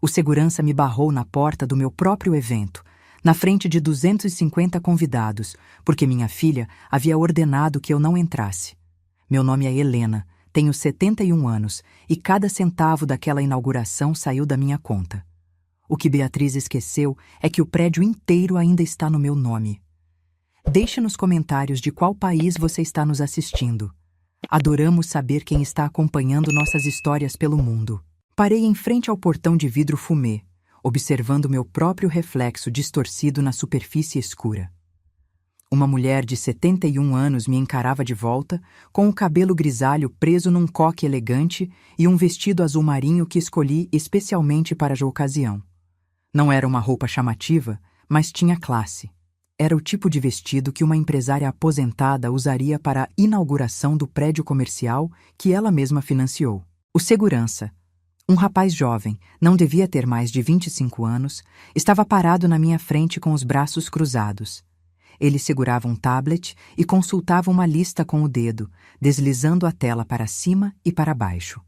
O segurança me barrou na porta do meu próprio evento, na frente de 250 convidados, porque minha filha havia ordenado que eu não entrasse. Meu nome é Helena, tenho 71 anos e cada centavo daquela inauguração saiu da minha conta. O que Beatriz esqueceu é que o prédio inteiro ainda está no meu nome. Deixe nos comentários de qual país você está nos assistindo. Adoramos saber quem está acompanhando nossas histórias pelo mundo. Parei em frente ao portão de vidro fumê, observando meu próprio reflexo distorcido na superfície escura. Uma mulher de 71 anos me encarava de volta, com o cabelo grisalho preso num coque elegante e um vestido azul marinho que escolhi especialmente para a ocasião. Não era uma roupa chamativa, mas tinha classe. Era o tipo de vestido que uma empresária aposentada usaria para a inauguração do prédio comercial que ela mesma financiou. O segurança, um rapaz jovem, não devia ter mais de 25 anos, estava parado na minha frente com os braços cruzados. Ele segurava um tablet e consultava uma lista com o dedo, deslizando a tela para cima e para baixo.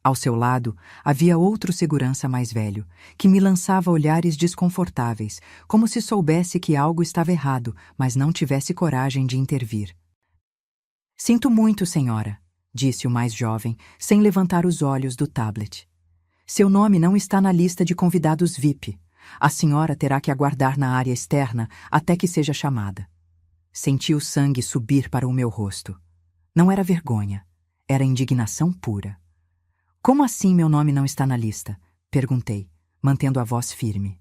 Ao seu lado, havia outro segurança mais velho, que me lançava olhares desconfortáveis, como se soubesse que algo estava errado, mas não tivesse coragem de intervir. "Sinto muito, senhora", disse o mais jovem, sem levantar os olhos do tablet. "Seu nome não está na lista de convidados VIP. A senhora terá que aguardar na área externa até que seja chamada." Senti o sangue subir para o meu rosto. Não era vergonha, era indignação pura. "Como assim meu nome não está na lista?" perguntei, mantendo a voz firme.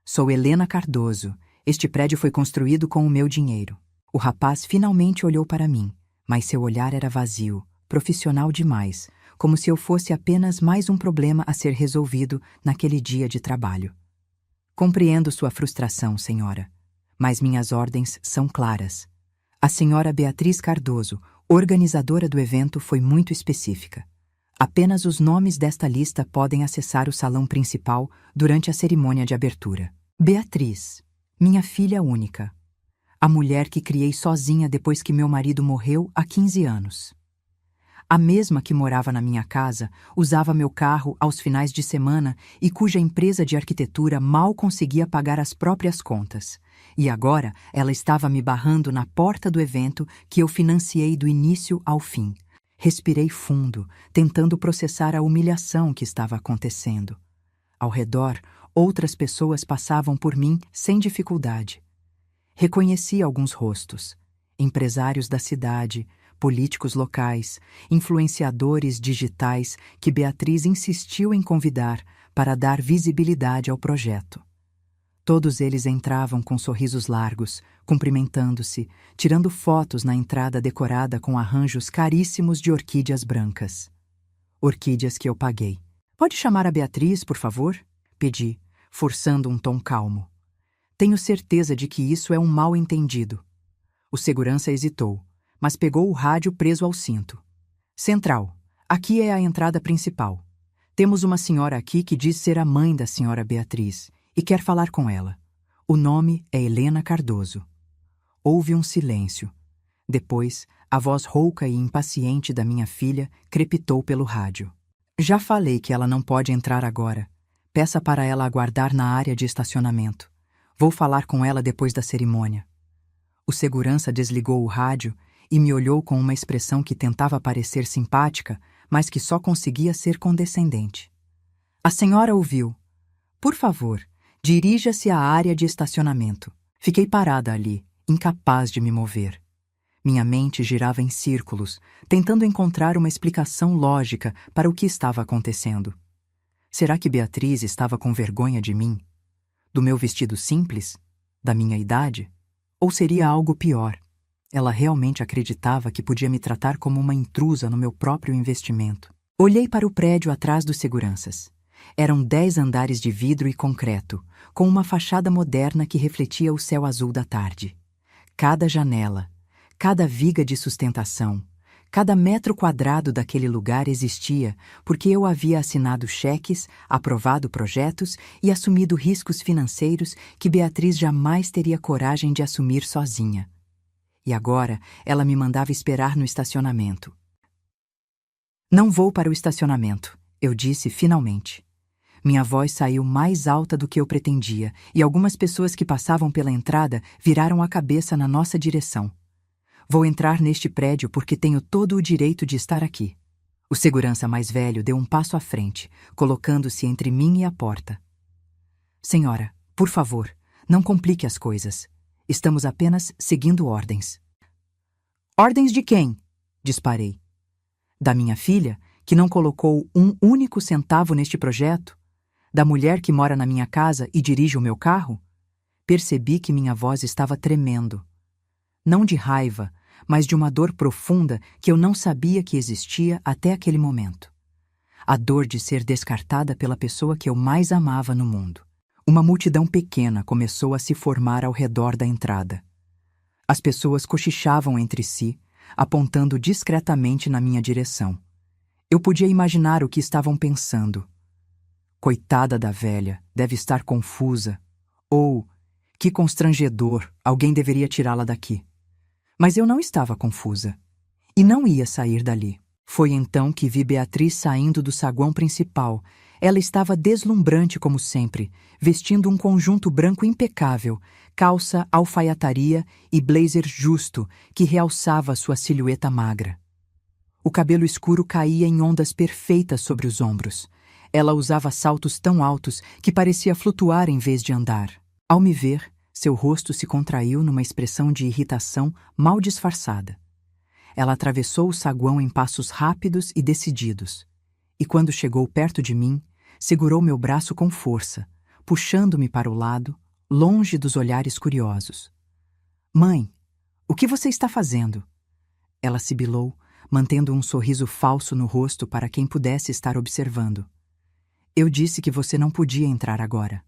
"Sou Helena Cardoso. Este prédio foi construído com o meu dinheiro." O rapaz finalmente olhou para mim, mas seu olhar era vazio, profissional demais, como se eu fosse apenas mais um problema a ser resolvido naquele dia de trabalho. "Compreendo sua frustração, senhora, mas minhas ordens são claras. A senhora Beatriz Cardoso, organizadora do evento, foi muito específica. Apenas os nomes desta lista podem acessar o salão principal durante a cerimônia de abertura. Beatriz, minha filha única. A mulher que criei sozinha depois que meu marido morreu há 15 anos. A mesma que morava na minha casa, usava meu carro aos finais de semana e cuja empresa de arquitetura mal conseguia pagar as próprias contas. E agora ela estava me barrando na porta do evento que eu financiei do início ao fim. Respirei fundo, tentando processar a humilhação que estava acontecendo. Ao redor, outras pessoas passavam por mim sem dificuldade. Reconheci alguns rostos: empresários da cidade, políticos locais, influenciadores digitais que Beatriz insistiu em convidar para dar visibilidade ao projeto. Todos eles entravam com sorrisos largos, cumprimentando-se, tirando fotos na entrada decorada com arranjos caríssimos de orquídeas brancas. Orquídeas que eu paguei. "Pode chamar a Beatriz, por favor?" pedi, forçando um tom calmo. "Tenho certeza de que isso é um mal-entendido." O segurança hesitou, mas pegou o rádio preso ao cinto. "Central, aqui é a entrada principal. Temos uma senhora aqui que diz ser a mãe da senhora Beatriz e quer falar com ela. O nome é Helena Cardoso." Houve um silêncio. Depois, a voz rouca e impaciente da minha filha crepitou pelo rádio. "Já falei que ela não pode entrar agora. Peça para ela aguardar na área de estacionamento. Vou falar com ela depois da cerimônia." O segurança desligou o rádio e me olhou com uma expressão que tentava parecer simpática, mas que só conseguia ser condescendente. "A senhora ouviu. Por favor, dirija-se à área de estacionamento." Fiquei parada ali, incapaz de me mover. Minha mente girava em círculos, tentando encontrar uma explicação lógica para o que estava acontecendo. Será que Beatriz estava com vergonha de mim? Do meu vestido simples? Da minha idade? Ou seria algo pior? Ela realmente acreditava que podia me tratar como uma intrusa no meu próprio investimento. Olhei para o prédio atrás dos seguranças. Eram 10 andares de vidro e concreto, com uma fachada moderna que refletia o céu azul da tarde. Cada janela, cada viga de sustentação, cada metro quadrado daquele lugar existia porque eu havia assinado cheques, aprovado projetos e assumido riscos financeiros que Beatriz jamais teria coragem de assumir sozinha. E agora ela me mandava esperar no estacionamento. "Não vou para o estacionamento", eu disse finalmente. Minha voz saiu mais alta do que eu pretendia, e algumas pessoas que passavam pela entrada viraram a cabeça na nossa direção. Vou entrar neste prédio porque tenho todo o direito de estar aqui. O segurança mais velho deu um passo à frente, colocando-se entre mim e a porta. Senhora, por favor, não complique as coisas. Estamos apenas seguindo ordens. Ordens de quem? Disparei. Da minha filha, que não colocou um único centavo neste projeto? Da mulher que mora na minha casa e dirige o meu carro? Percebi que minha voz estava tremendo. Não de raiva, mas de uma dor profunda que eu não sabia que existia até aquele momento. A dor de ser descartada pela pessoa que eu mais amava no mundo. Uma multidão pequena começou a se formar ao redor da entrada. As pessoas cochichavam entre si, apontando discretamente na minha direção. Eu podia imaginar o que estavam pensando. Coitada da velha, deve estar confusa. Ou, que constrangedor, alguém deveria tirá-la daqui. Mas eu não estava confusa. E não ia sair dali. Foi então que vi Beatriz saindo do saguão principal. Ela estava deslumbrante como sempre, vestindo um conjunto branco impecável, calça, alfaiataria e blazer justo que realçava sua silhueta magra. O cabelo escuro caía em ondas perfeitas sobre os ombros. Ela usava saltos tão altos que parecia flutuar em vez de andar. Ao me ver, seu rosto se contraiu numa expressão de irritação mal disfarçada. Ela atravessou o saguão em passos rápidos e decididos. E quando chegou perto de mim, segurou meu braço com força, puxando-me para o lado, longe dos olhares curiosos. Mãe, o que você está fazendo? Ela sibilou, mantendo um sorriso falso no rosto para quem pudesse estar observando. Eu disse que você não podia entrar agora.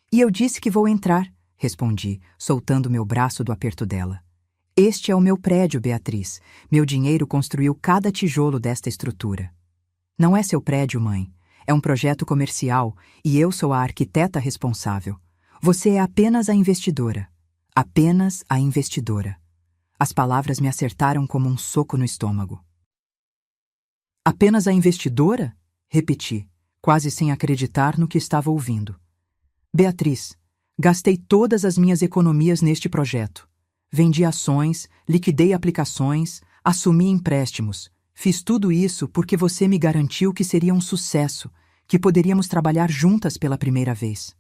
E eu disse que vou entrar, respondi, soltando meu braço do aperto dela. Este é o meu prédio, Beatriz. Meu dinheiro construiu cada tijolo desta estrutura. Não é seu prédio, mãe. É um projeto comercial e eu sou a arquiteta responsável. Você é apenas a investidora. Apenas a investidora. As palavras me acertaram como um soco no estômago. Apenas a investidora? Repeti, quase sem acreditar no que estava ouvindo. Beatriz, gastei todas as minhas economias neste projeto. Vendi ações, liquidei aplicações, assumi empréstimos. Fiz tudo isso porque você me garantiu que seria um sucesso, que poderíamos trabalhar juntas pela primeira vez.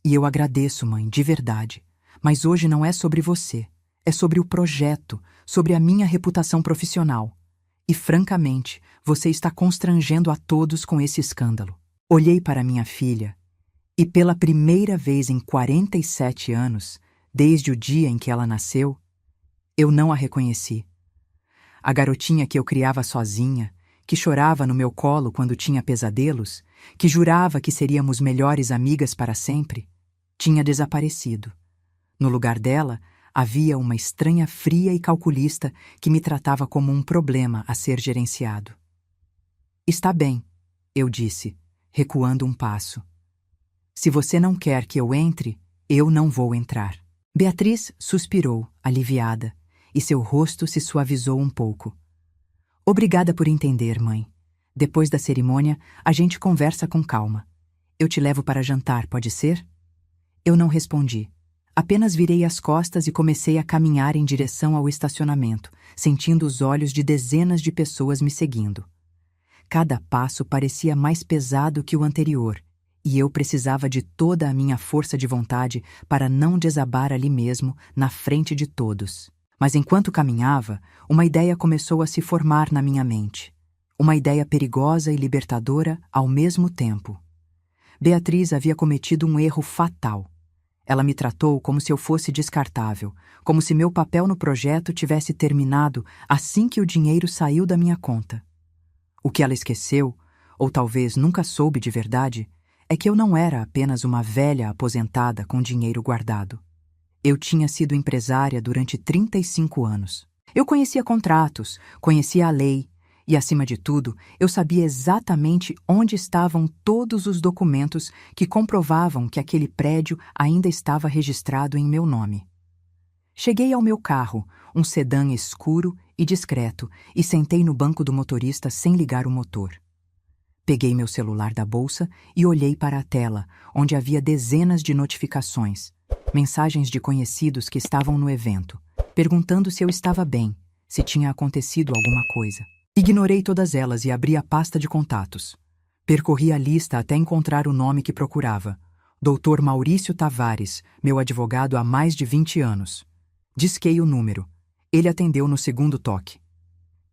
E eu agradeço, mãe, de verdade. Mas hoje não é sobre você. É sobre o projeto, sobre a minha reputação profissional. E, francamente, você está constrangendo a todos com esse escândalo. Olhei para minha filha e, pela primeira vez em 47 anos, desde o dia em que ela nasceu, eu não a reconheci. A garotinha que eu criava sozinha, que chorava no meu colo quando tinha pesadelos, que jurava que seríamos melhores amigas para sempre, tinha desaparecido. No lugar dela, havia uma estranha fria e calculista que me tratava como um problema a ser gerenciado. Está bem, eu disse, recuando um passo. Se você não quer que eu entre, eu não vou entrar. Beatriz suspirou, aliviada, e seu rosto se suavizou um pouco. Obrigada por entender, mãe. Depois da cerimônia, a gente conversa com calma. Eu te levo para jantar, pode ser? Eu não respondi. Apenas virei as costas e comecei a caminhar em direção ao estacionamento, sentindo os olhos de dezenas de pessoas me seguindo. Cada passo parecia mais pesado que o anterior, e eu precisava de toda a minha força de vontade para não desabar ali mesmo, na frente de todos. Mas enquanto caminhava, uma ideia começou a se formar na minha mente. Uma ideia perigosa e libertadora ao mesmo tempo. Beatriz havia cometido um erro fatal. Ela me tratou como se eu fosse descartável, como se meu papel no projeto tivesse terminado assim que o dinheiro saiu da minha conta. O que ela esqueceu, ou talvez nunca soube de verdade, é que eu não era apenas uma velha aposentada com dinheiro guardado. Eu tinha sido empresária durante 35 anos. Eu conhecia contratos, conhecia a lei e, acima de tudo, eu sabia exatamente onde estavam todos os documentos que comprovavam que aquele prédio ainda estava registrado em meu nome. Cheguei ao meu carro, um sedã escuro e discreto, e sentei no banco do motorista sem ligar o motor. Peguei meu celular da bolsa e olhei para a tela, onde havia dezenas de notificações, mensagens de conhecidos que estavam no evento, perguntando se eu estava bem, se tinha acontecido alguma coisa. Ignorei todas elas e abri a pasta de contatos. Percorri a lista até encontrar o nome que procurava. Dr. Maurício Tavares, meu advogado há mais de 20 anos. Disquei o número. Ele atendeu no segundo toque.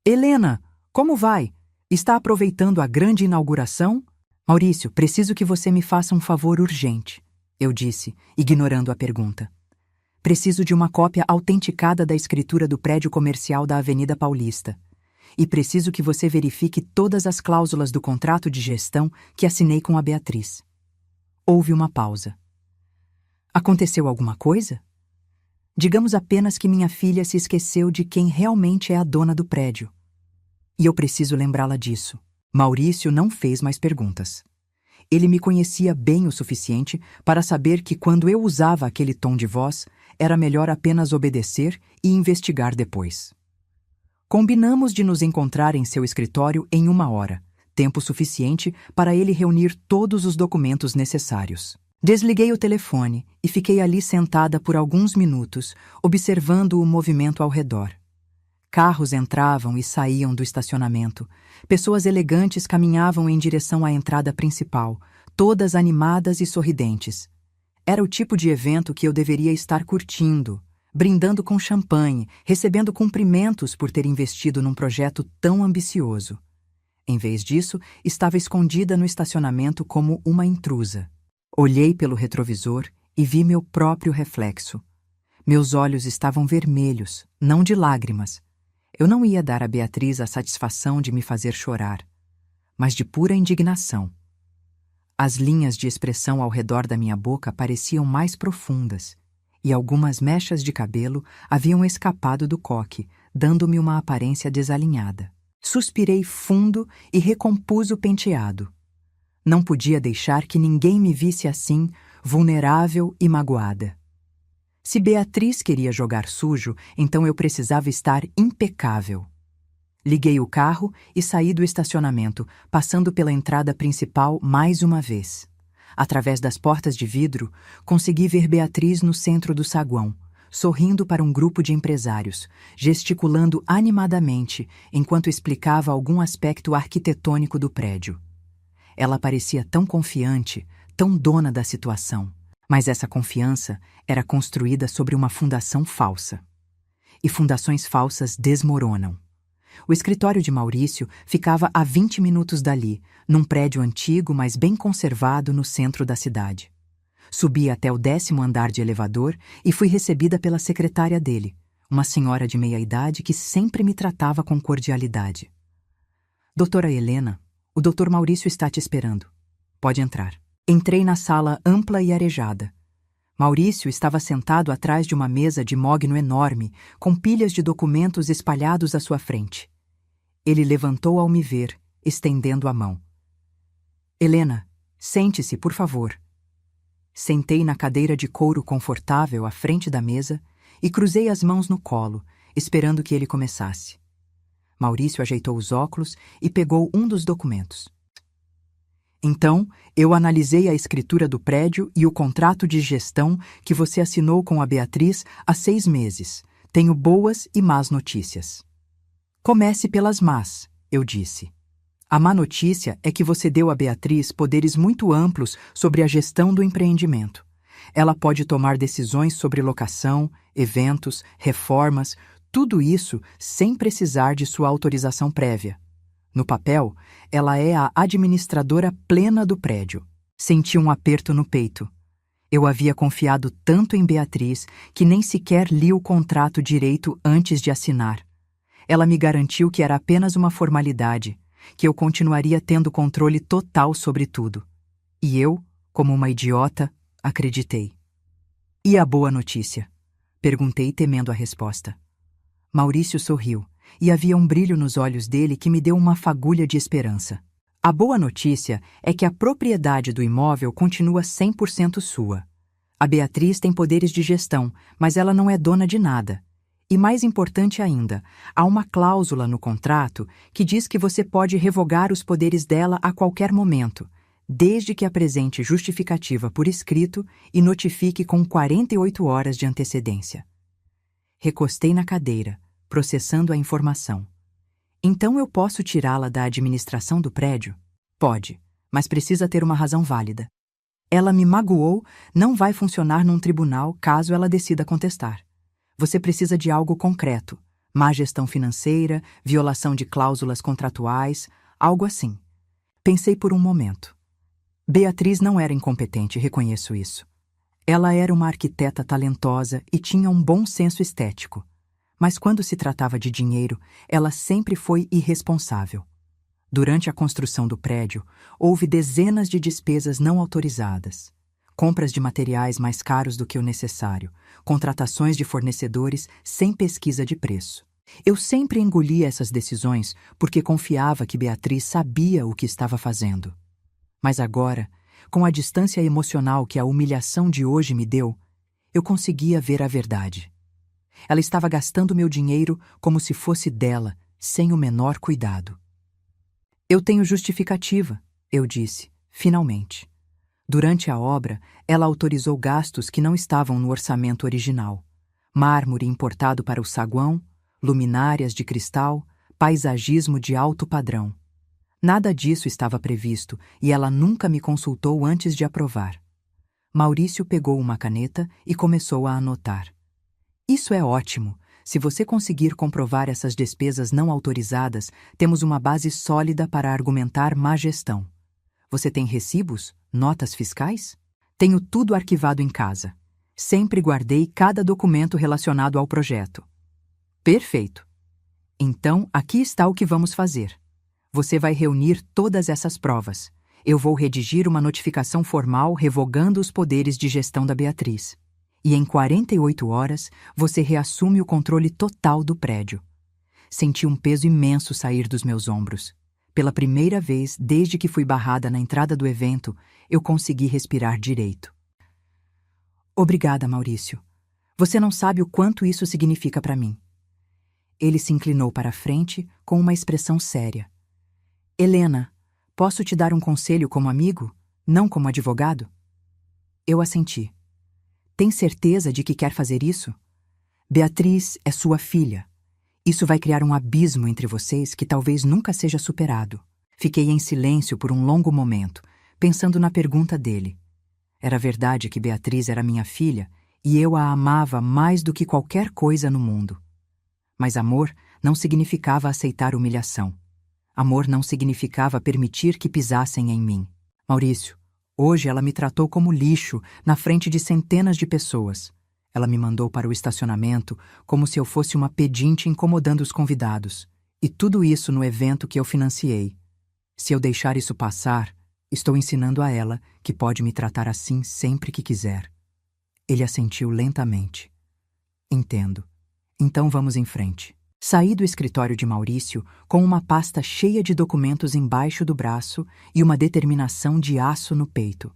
Helena, como vai? Está aproveitando a grande inauguração? Maurício, preciso que você me faça um favor urgente, eu disse, ignorando a pergunta. Preciso de uma cópia autenticada da escritura do prédio comercial da Avenida Paulista. E preciso que você verifique todas as cláusulas do contrato de gestão que assinei com a Beatriz. Houve uma pausa. Aconteceu alguma coisa? Digamos apenas que minha filha se esqueceu de quem realmente é a dona do prédio. E eu preciso lembrá-la disso. Maurício não fez mais perguntas. Ele me conhecia bem o suficiente para saber que quando eu usava aquele tom de voz, era melhor apenas obedecer e investigar depois. Combinamos de nos encontrar em seu escritório em 1 hora, tempo suficiente para ele reunir todos os documentos necessários. Desliguei o telefone e fiquei ali sentada por alguns minutos, observando o movimento ao redor. Carros entravam e saíam do estacionamento. Pessoas elegantes caminhavam em direção à entrada principal, todas animadas e sorridentes. Era o tipo de evento que eu deveria estar curtindo, brindando com champanhe, recebendo cumprimentos por ter investido num projeto tão ambicioso. Em vez disso, estava escondida no estacionamento como uma intrusa. Olhei pelo retrovisor e vi meu próprio reflexo. Meus olhos estavam vermelhos, não de lágrimas. Eu não ia dar a Beatriz a satisfação de me fazer chorar, mas de pura indignação. As linhas de expressão ao redor da minha boca pareciam mais profundas, e algumas mechas de cabelo haviam escapado do coque, dando-me uma aparência desalinhada. Suspirei fundo e recompus o penteado. Não podia deixar que ninguém me visse assim, vulnerável e magoada. Se Beatriz queria jogar sujo, então eu precisava estar impecável. Liguei o carro e saí do estacionamento, passando pela entrada principal mais uma vez. Através das portas de vidro, consegui ver Beatriz no centro do saguão, sorrindo para um grupo de empresários, gesticulando animadamente enquanto explicava algum aspecto arquitetônico do prédio. Ela parecia tão confiante, tão dona da situação. Mas essa confiança era construída sobre uma fundação falsa. E fundações falsas desmoronam. O escritório de Maurício ficava a 20 minutos dali, num prédio antigo, mas bem conservado no centro da cidade. Subi até o 10º andar de elevador e fui recebida pela secretária dele, uma senhora de meia-idade que sempre me tratava com cordialidade. Doutora Helena, o Dr. Maurício está te esperando. Pode entrar. Entrei na sala ampla e arejada. Maurício estava sentado atrás de uma mesa de mogno enorme, com pilhas de documentos espalhados à sua frente. Ele levantou ao me ver, estendendo a mão. Helena, sente-se, por favor. Sentei na cadeira de couro confortável à frente da mesa e cruzei as mãos no colo, esperando que ele começasse. Maurício ajeitou os óculos e pegou um dos documentos. Então, eu analisei a escritura do prédio e o contrato de gestão que você assinou com a Beatriz há 6 meses. Tenho boas e más notícias. Comece pelas más, eu disse. A má notícia é que você deu a Beatriz poderes muito amplos sobre a gestão do empreendimento. Ela pode tomar decisões sobre locação, eventos, reformas, tudo isso sem precisar de sua autorização prévia. No papel, ela é a administradora plena do prédio. Senti um aperto no peito. Eu havia confiado tanto em Beatriz que nem sequer li o contrato direito antes de assinar. Ela me garantiu que era apenas uma formalidade, que eu continuaria tendo controle total sobre tudo. E eu, como uma idiota, acreditei. E a boa notícia? Perguntei, temendo a resposta. Maurício sorriu, e havia um brilho nos olhos dele que me deu uma fagulha de esperança. A boa notícia é que a propriedade do imóvel continua 100% sua. A Beatriz tem poderes de gestão, mas ela não é dona de nada. E mais importante ainda, há uma cláusula no contrato que diz que você pode revogar os poderes dela a qualquer momento, desde que apresente justificativa por escrito e notifique com 48 horas de antecedência. Recostei na cadeira, processando a informação. Então eu posso tirá-la da administração do prédio? Pode, mas precisa ter uma razão válida. Ela me magoou, não vai funcionar num tribunal caso ela decida contestar. Você precisa de algo concreto, má gestão financeira, violação de cláusulas contratuais, algo assim. Pensei por um momento. Beatriz não era incompetente, reconheço isso. Ela era uma arquiteta talentosa e tinha um bom senso estético. Mas quando se tratava de dinheiro, ela sempre foi irresponsável. Durante a construção do prédio, houve dezenas de despesas não autorizadas. Compras de materiais mais caros do que o necessário, contratações de fornecedores sem pesquisa de preço. Eu sempre engolia essas decisões porque confiava que Beatriz sabia o que estava fazendo. Mas agora, com a distância emocional que a humilhação de hoje me deu, eu conseguia ver a verdade. Ela estava gastando meu dinheiro como se fosse dela, sem o menor cuidado. Eu tenho justificativa, eu disse, finalmente. Durante a obra, ela autorizou gastos que não estavam no orçamento original. Mármore importado para o saguão, luminárias de cristal, paisagismo de alto padrão. Nada disso estava previsto e ela nunca me consultou antes de aprovar. Maurício pegou uma caneta e começou a anotar. Isso é ótimo. Se você conseguir comprovar essas despesas não autorizadas, temos uma base sólida para argumentar má gestão. Você tem recibos? Notas fiscais? Tenho tudo arquivado em casa. Sempre guardei cada documento relacionado ao projeto. Perfeito. Então, aqui está o que vamos fazer. Você vai reunir todas essas provas. Eu vou redigir uma notificação formal revogando os poderes de gestão da Beatriz. E em 48 horas, você reassume o controle total do prédio. Senti um peso imenso sair dos meus ombros. Pela primeira vez, desde que fui barrada na entrada do evento, eu consegui respirar direito. Obrigada, Maurício. Você não sabe o quanto isso significa para mim. Ele se inclinou para a frente com uma expressão séria. Helena, posso te dar um conselho como amigo, não como advogado? Eu assenti. Tem certeza de que quer fazer isso? Beatriz é sua filha. Isso vai criar um abismo entre vocês que talvez nunca seja superado. Fiquei em silêncio por um longo momento, pensando na pergunta dele. Era verdade que Beatriz era minha filha e eu a amava mais do que qualquer coisa no mundo. Mas amor não significava aceitar humilhação. Amor não significava permitir que pisassem em mim. Maurício, hoje ela me tratou como lixo na frente de centenas de pessoas. Ela me mandou para o estacionamento como se eu fosse uma pedinte incomodando os convidados. E tudo isso no evento que eu financiei. Se eu deixar isso passar, estou ensinando a ela que pode me tratar assim sempre que quiser. Ele assentiu lentamente. Entendo. Então vamos em frente. Saí do escritório de Maurício com uma pasta cheia de documentos embaixo do braço e uma determinação de aço no peito.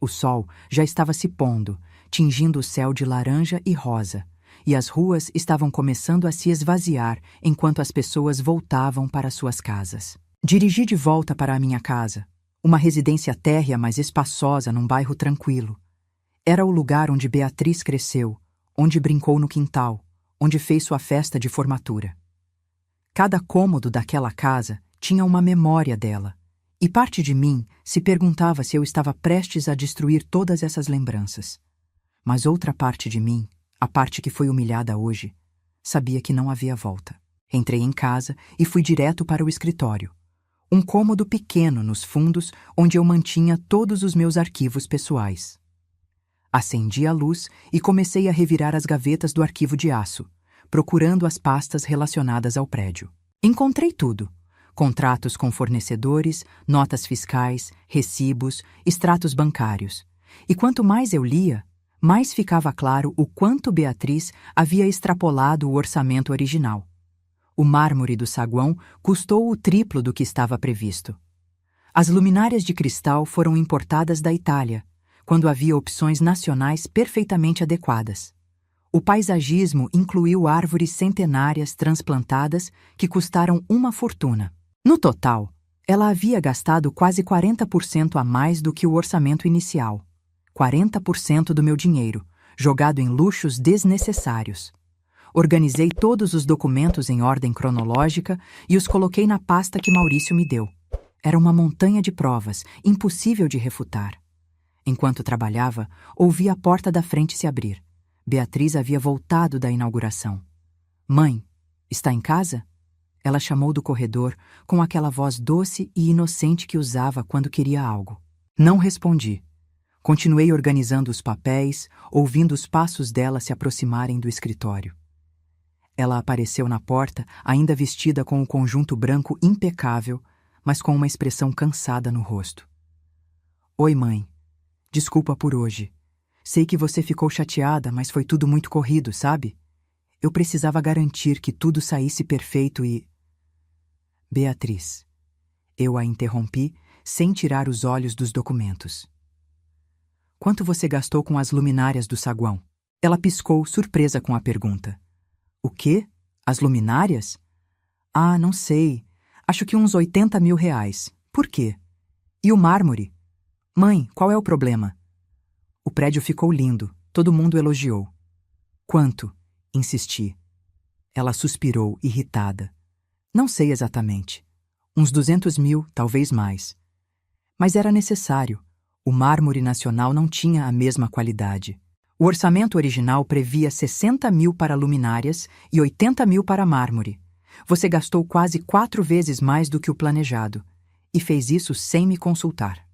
O sol já estava se pondo, tingindo o céu de laranja e rosa, e as ruas estavam começando a se esvaziar enquanto as pessoas voltavam para suas casas. Dirigi de volta para a minha casa, uma residência térrea mas espaçosa num bairro tranquilo. Era o lugar onde Beatriz cresceu, onde brincou no quintal, onde fez sua festa de formatura. Cada cômodo daquela casa tinha uma memória dela, e parte de mim se perguntava se eu estava prestes a destruir todas essas lembranças. Mas outra parte de mim, a parte que foi humilhada hoje, sabia que não havia volta. Entrei em casa e fui direto para o escritório, um cômodo pequeno nos fundos onde eu mantinha todos os meus arquivos pessoais. Acendi a luz e comecei a revirar as gavetas do arquivo de aço, procurando as pastas relacionadas ao prédio. Encontrei tudo: contratos com fornecedores, notas fiscais, recibos, extratos bancários. E quanto mais eu lia, mais ficava claro o quanto Beatriz havia extrapolado o orçamento original. O mármore do saguão custou o triplo do que estava previsto. As luminárias de cristal foram importadas da Itália, quando havia opções nacionais perfeitamente adequadas. O paisagismo incluiu árvores centenárias transplantadas que custaram uma fortuna. No total, ela havia gastado quase 40% a mais do que o orçamento inicial. 40% do meu dinheiro, jogado em luxos desnecessários. Organizei todos os documentos em ordem cronológica e os coloquei na pasta que Maurício me deu. Era uma montanha de provas, impossível de refutar. Enquanto trabalhava, ouvi a porta da frente se abrir. Beatriz havia voltado da inauguração. Mãe, está em casa? Ela chamou do corredor com aquela voz doce e inocente que usava quando queria algo. Não respondi. Continuei organizando os papéis, ouvindo os passos dela se aproximarem do escritório. Ela apareceu na porta, ainda vestida com o conjunto branco impecável, mas com uma expressão cansada no rosto. Oi, mãe. Desculpa por hoje. Sei que você ficou chateada, mas foi tudo muito corrido, sabe? Eu precisava garantir que tudo saísse perfeito e... Beatriz. Eu a interrompi, sem tirar os olhos dos documentos. Quanto você gastou com as luminárias do saguão? Ela piscou, surpresa com a pergunta. O quê? As luminárias? Ah, não sei. Acho que uns 80 mil reais. Por quê? E o mármore? Mãe, qual é o problema? O prédio ficou lindo. Todo mundo elogiou. Quanto? Insisti. Ela suspirou, irritada. Não sei exatamente. Uns 200 mil, talvez mais. Mas era necessário. O mármore nacional não tinha a mesma qualidade. O orçamento original previa 60 mil para luminárias e 80 mil para mármore. Você gastou quase 4 vezes mais do que o planejado. E fez isso sem me consultar.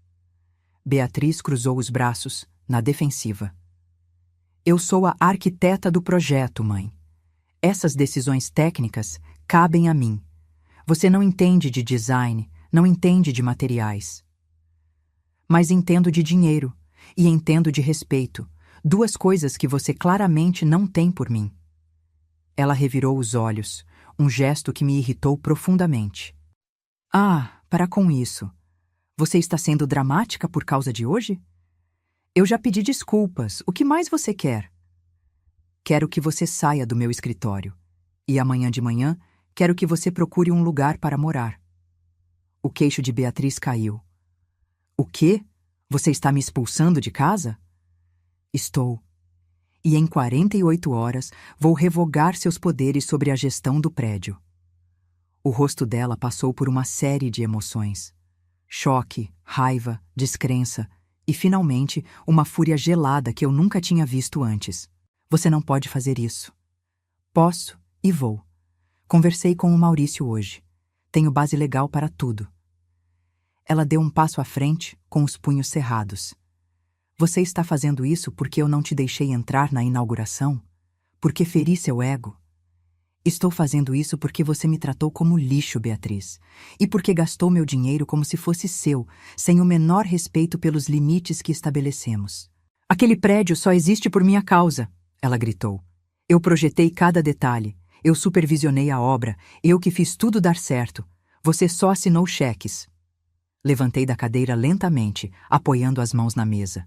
Beatriz cruzou os braços, na defensiva. Eu sou a arquiteta do projeto, mãe. Essas decisões técnicas cabem a mim. Você não entende de design, não entende de materiais. Mas entendo de dinheiro e entendo de respeito, 2 coisas que você claramente não tem por mim. Ela revirou os olhos, um gesto que me irritou profundamente. Ah, para com isso. Você está sendo dramática por causa de hoje? Eu já pedi desculpas. O que mais você quer? Quero que você saia do meu escritório. E amanhã de manhã, quero que você procure um lugar para morar. O queixo de Beatriz caiu. O quê? Você está me expulsando de casa? Estou. E em 48 horas vou revogar seus poderes sobre a gestão do prédio. O rosto dela passou por uma série de emoções. Choque, raiva, descrença e, finalmente, uma fúria gelada que eu nunca tinha visto antes. Você não pode fazer isso. Posso e vou. Conversei com o Maurício hoje. Tenho base legal para tudo. Ela deu um passo à frente, com os punhos cerrados. Você está fazendo isso porque eu não te deixei entrar na inauguração? Porque feri seu ego? Estou fazendo isso porque você me tratou como lixo, Beatriz. E porque gastou meu dinheiro como se fosse seu, sem o menor respeito pelos limites que estabelecemos. Aquele prédio só existe por minha causa, ela gritou. Eu projetei cada detalhe. Eu supervisionei a obra. Eu que fiz tudo dar certo. Você só assinou cheques. Levantei da cadeira lentamente, apoiando as mãos na mesa.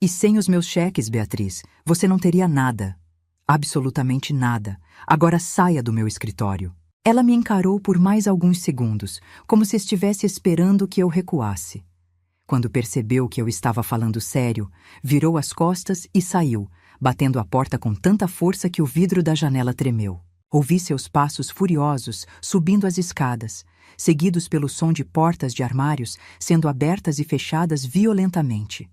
E sem os meus cheques, Beatriz, você não teria nada. Absolutamente nada. Agora saia do meu escritório. Ela me encarou por mais alguns segundos, como se estivesse esperando que eu recuasse. Quando percebeu que eu estava falando sério, virou as costas e saiu, batendo a porta com tanta força que o vidro da janela tremeu. Ouvi seus passos furiosos subindo as escadas, seguidos pelo som de portas de armários sendo abertas e fechadas violentamente.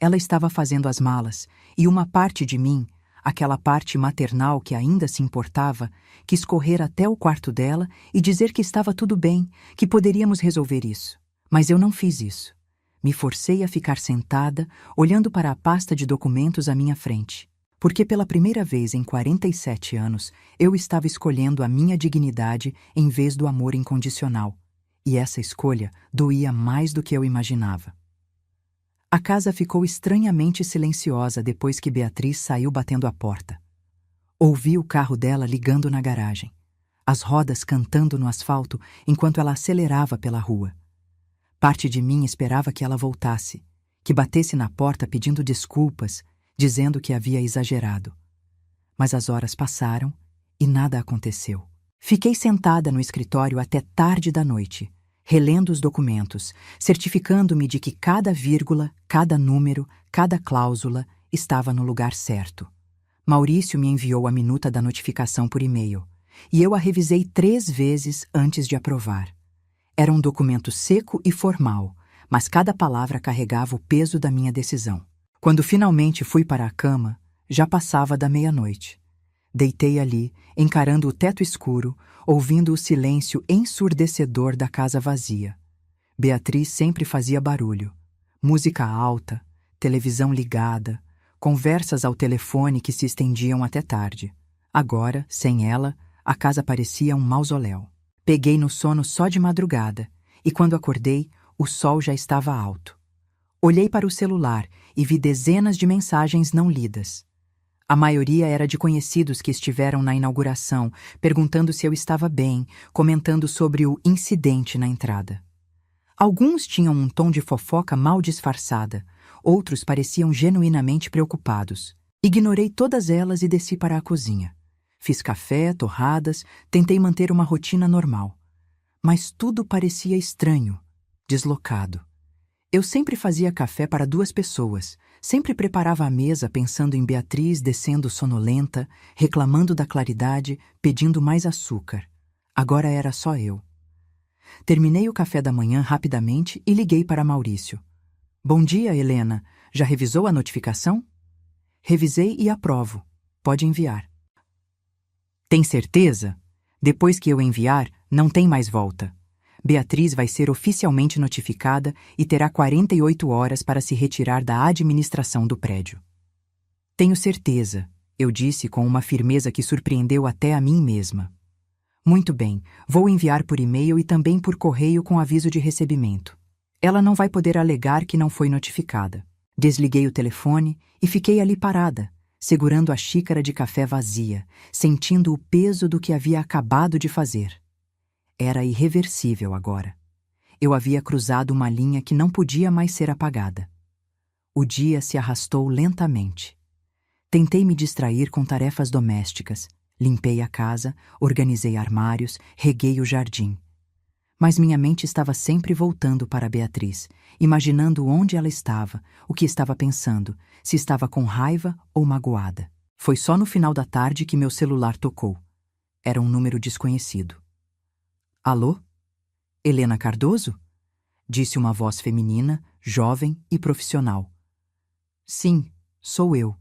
Ela estava fazendo as malas, e uma parte de mim, aquela parte maternal que ainda se importava, quis correr até o quarto dela e dizer que estava tudo bem, que poderíamos resolver isso. Mas eu não fiz isso. Me forcei a ficar sentada, olhando para a pasta de documentos à minha frente. Porque pela primeira vez em 47 anos, eu estava escolhendo a minha dignidade em vez do amor incondicional. E essa escolha doía mais do que eu imaginava. A casa ficou estranhamente silenciosa depois que Beatriz saiu batendo a porta. Ouvi o carro dela ligando na garagem, as rodas cantando no asfalto enquanto ela acelerava pela rua. Parte de mim esperava que ela voltasse, que batesse na porta pedindo desculpas, dizendo que havia exagerado. Mas as horas passaram e nada aconteceu. Fiquei sentada no escritório até tarde da noite, relendo os documentos, certificando-me de que cada vírgula, cada número, cada cláusula estava no lugar certo. Maurício me enviou a minuta da notificação por e-mail, e eu a revisei 3 vezes antes de aprovar. Era um documento seco e formal, mas cada palavra carregava o peso da minha decisão. Quando finalmente fui para a cama, já passava da meia-noite. Deitei ali, encarando o teto escuro, ouvindo o silêncio ensurdecedor da casa vazia. Beatriz sempre fazia barulho. Música alta, televisão ligada, conversas ao telefone que se estendiam até tarde. Agora, sem ela, a casa parecia um mausoléu. Peguei no sono só de madrugada, e quando acordei, o sol já estava alto. Olhei para o celular e vi dezenas de mensagens não lidas. A maioria era de conhecidos que estiveram na inauguração, perguntando se eu estava bem, comentando sobre o incidente na entrada. Alguns tinham um tom de fofoca mal disfarçada, outros pareciam genuinamente preocupados. Ignorei todas elas e desci para a cozinha. Fiz café, torradas, tentei manter uma rotina normal. Mas tudo parecia estranho, deslocado. Eu sempre fazia café para 2 pessoas, sempre preparava a mesa pensando em Beatriz descendo sonolenta, reclamando da claridade, pedindo mais açúcar. Agora era só eu. Terminei o café da manhã rapidamente e liguei para Maurício. Bom dia, Helena. Já revisou a notificação? Revisei e aprovo. Pode enviar. Tem certeza? Depois que eu enviar, não tem mais volta. Beatriz vai ser oficialmente notificada e terá 48 horas para se retirar da administração do prédio. Tenho certeza, eu disse com uma firmeza que surpreendeu até a mim mesma. Muito bem, vou enviar por e-mail e também por correio com aviso de recebimento. Ela não vai poder alegar que não foi notificada. Desliguei o telefone e fiquei ali parada, segurando a xícara de café vazia, sentindo o peso do que havia acabado de fazer. Era irreversível agora. Eu havia cruzado uma linha que não podia mais ser apagada. O dia se arrastou lentamente. Tentei me distrair com tarefas domésticas. Limpei a casa, organizei armários, reguei o jardim. Mas minha mente estava sempre voltando para Beatriz, imaginando onde ela estava, o que estava pensando, se estava com raiva ou magoada. Foi só no final da tarde que meu celular tocou. Era um número desconhecido. Alô? Helena Cardoso? Disse uma voz feminina, jovem e profissional. Sim, sou eu.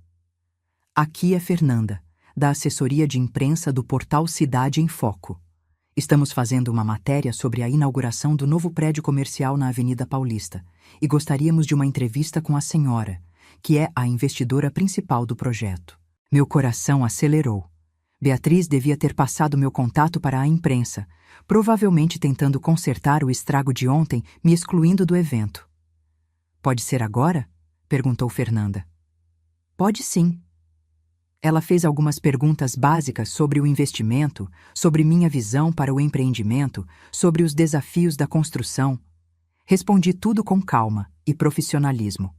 Aqui é Fernanda, da assessoria de imprensa do portal Cidade em Foco. Estamos fazendo uma matéria sobre a inauguração do novo prédio comercial na Avenida Paulista e gostaríamos de uma entrevista com a senhora, que é a investidora principal do projeto. Meu coração acelerou. Beatriz devia ter passado meu contato para a imprensa, provavelmente tentando consertar o estrago de ontem, me excluindo do evento. Pode ser agora? Perguntou Fernanda. Pode sim. Ela fez algumas perguntas básicas sobre o investimento, sobre minha visão para o empreendimento, sobre os desafios da construção. Respondi tudo com calma e profissionalismo.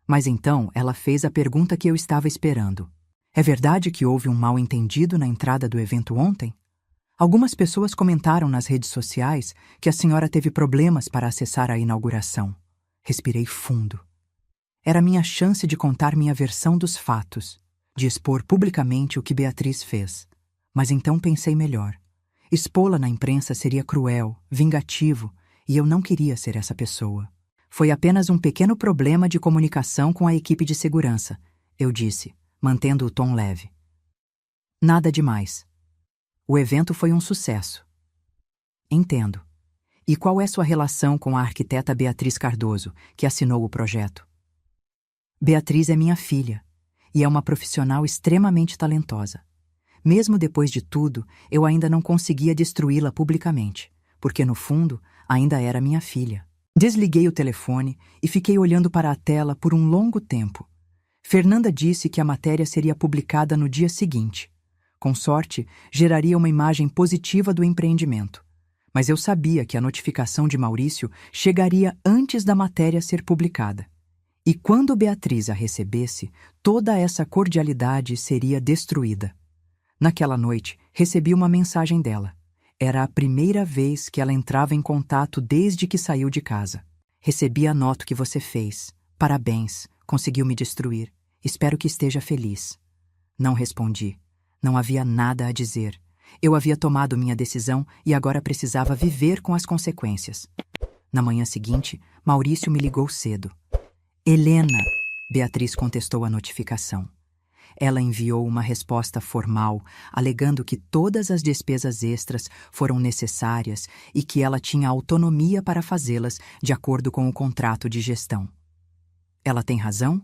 Mas então ela fez a pergunta que eu estava esperando. É verdade que houve um mal-entendido na entrada do evento ontem? Algumas pessoas comentaram nas redes sociais que a senhora teve problemas para acessar a inauguração. Respirei fundo. Era minha chance de contar minha versão dos fatos, de expor publicamente o que Beatriz fez. Mas então pensei melhor. Expô-la na imprensa seria cruel, vingativo, e eu não queria ser essa pessoa. Foi apenas um pequeno problema de comunicação com a equipe de segurança, eu disse, mantendo o tom leve. Nada demais. O evento foi um sucesso. Entendo. E qual é sua relação com a arquiteta Beatriz Cardoso, que assinou o projeto? Beatriz é minha filha, e é uma profissional extremamente talentosa. Mesmo depois de tudo, eu ainda não conseguia destruí-la publicamente, porque no fundo, ainda era minha filha. Desliguei o telefone e fiquei olhando para a tela por um longo tempo. Fernanda disse que a matéria seria publicada no dia seguinte. Com sorte, geraria uma imagem positiva do empreendimento. Mas eu sabia que a notificação de Maurício chegaria antes da matéria ser publicada. E quando Beatriz a recebesse, toda essa cordialidade seria destruída. Naquela noite, recebi uma mensagem dela. Era a primeira vez que ela entrava em contato desde que saiu de casa. Recebi a nota que você fez. Parabéns, conseguiu me destruir. Espero que esteja feliz. Não respondi. Não havia nada a dizer. Eu havia tomado minha decisão e agora precisava viver com as consequências. Na manhã seguinte, Maurício me ligou cedo. Helena, Beatriz contestou a notificação. Ela enviou uma resposta formal, alegando que todas as despesas extras foram necessárias e que ela tinha autonomia para fazê-las de acordo com o contrato de gestão. Ela tem razão?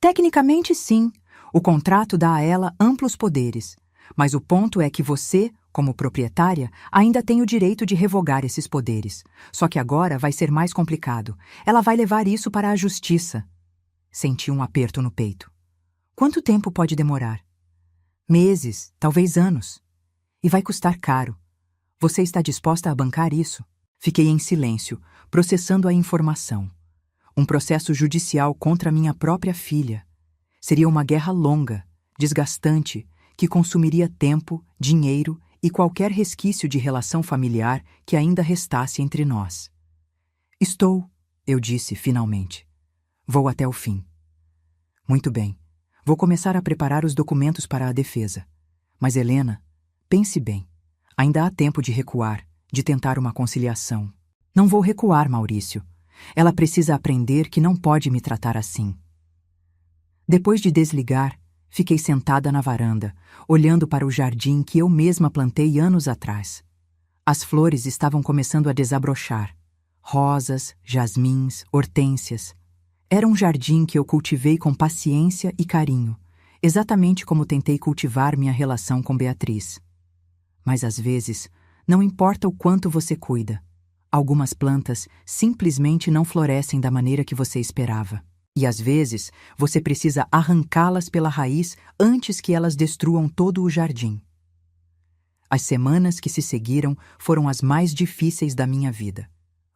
Tecnicamente, sim. O contrato dá a ela amplos poderes. Mas o ponto é que você, como proprietária, ainda tem o direito de revogar esses poderes. Só que agora vai ser mais complicado. Ela vai levar isso para a justiça. Senti um aperto no peito. Quanto tempo pode demorar? Meses, talvez anos. E vai custar caro. Você está disposta a bancar isso? Fiquei em silêncio, processando a informação. Um processo judicial contra minha própria filha. Seria uma guerra longa, desgastante, que consumiria tempo, dinheiro e qualquer resquício de relação familiar que ainda restasse entre nós. Estou, eu disse finalmente. Vou até o fim. Muito bem. Vou começar a preparar os documentos para a defesa. Mas, Helena, pense bem. Ainda há tempo de recuar, de tentar uma conciliação. Não vou recuar, Maurício. Ela precisa aprender que não pode me tratar assim. Depois de desligar, fiquei sentada na varanda, olhando para o jardim que eu mesma plantei anos atrás. As flores estavam começando a desabrochar. Rosas, jasmins, hortênsias. Era um jardim que eu cultivei com paciência e carinho, exatamente como tentei cultivar minha relação com Beatriz. Mas às vezes, não importa o quanto você cuida. Algumas plantas simplesmente não florescem da maneira que você esperava. E às vezes, você precisa arrancá-las pela raiz antes que elas destruam todo o jardim. As semanas que se seguiram foram as mais difíceis da minha vida.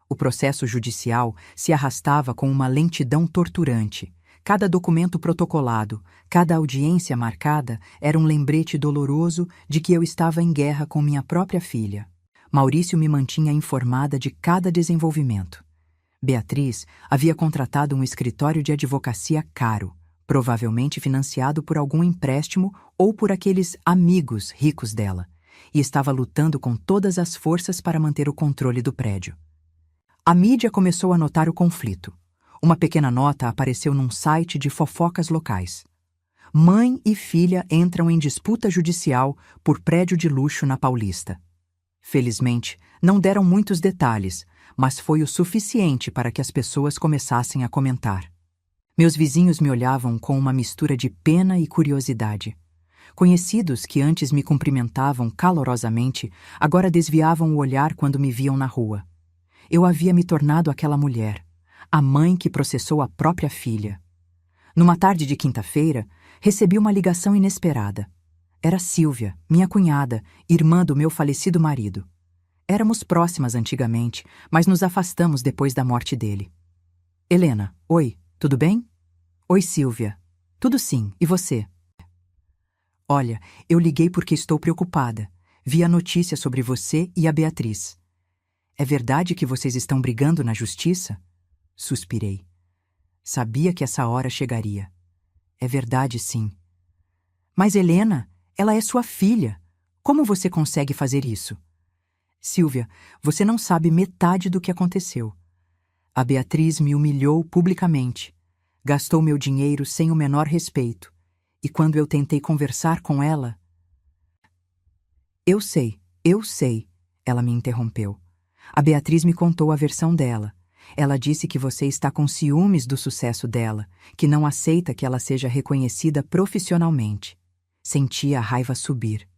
O processo judicial se arrastava com uma lentidão torturante. Cada documento protocolado, cada audiência marcada era um lembrete doloroso de que eu estava em guerra com minha própria filha. Maurício me mantinha informada de cada desenvolvimento. Beatriz havia contratado um escritório de advocacia caro, provavelmente financiado por algum empréstimo ou por aqueles amigos ricos dela, e estava lutando com todas as forças para manter o controle do prédio. A mídia começou a notar o conflito. Uma pequena nota apareceu num site de fofocas locais. Mãe e filha entram em disputa judicial por prédio de luxo na Paulista. Felizmente, não deram muitos detalhes, mas foi o suficiente para que as pessoas começassem a comentar. Meus vizinhos me olhavam com uma mistura de pena e curiosidade. Conhecidos que antes me cumprimentavam calorosamente, agora desviavam o olhar quando me viam na rua. Eu havia me tornado aquela mulher, a mãe que processou a própria filha. Numa tarde de quinta-feira, recebi uma ligação inesperada. Era Sílvia, minha cunhada, irmã do meu falecido marido. Éramos próximas antigamente, mas nos afastamos depois da morte dele. Helena, oi, tudo bem? Oi, Sílvia. Tudo sim, e você? Olha, eu liguei porque estou preocupada. Vi a notícia sobre você e a Beatriz. É verdade que vocês estão brigando na justiça? Suspirei. Sabia que essa hora chegaria. É verdade, sim. Mas, Helena, ela é sua filha. Como você consegue fazer isso? Sílvia, você não sabe metade do que aconteceu. A Beatriz me humilhou publicamente. Gastou meu dinheiro sem o menor respeito. E quando eu tentei conversar com ela... Eu sei, ela me interrompeu. A Beatriz me contou a versão dela. Ela disse que você está com ciúmes do sucesso dela, que não aceita que ela seja reconhecida profissionalmente. Senti a raiva subir.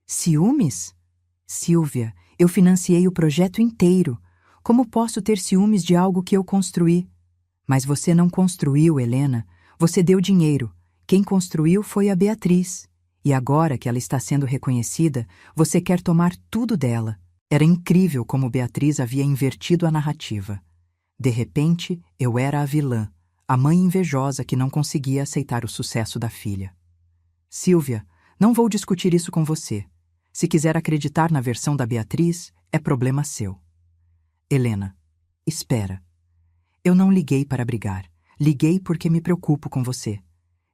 Ciúmes? Sílvia, eu financiei o projeto inteiro. Como posso ter ciúmes de algo que eu construí? Mas você não construiu, Helena. Você deu dinheiro. Quem construiu foi a Beatriz. E agora que ela está sendo reconhecida, você quer tomar tudo dela. Era incrível como Beatriz havia invertido a narrativa. De repente, eu era a vilã, A mãe invejosa que não conseguia aceitar o sucesso da filha. Silvia, não vou discutir isso com você. Se quiser acreditar na versão da Beatriz, é problema seu. Helena, espera. Eu não liguei para brigar. Liguei porque me preocupo com você.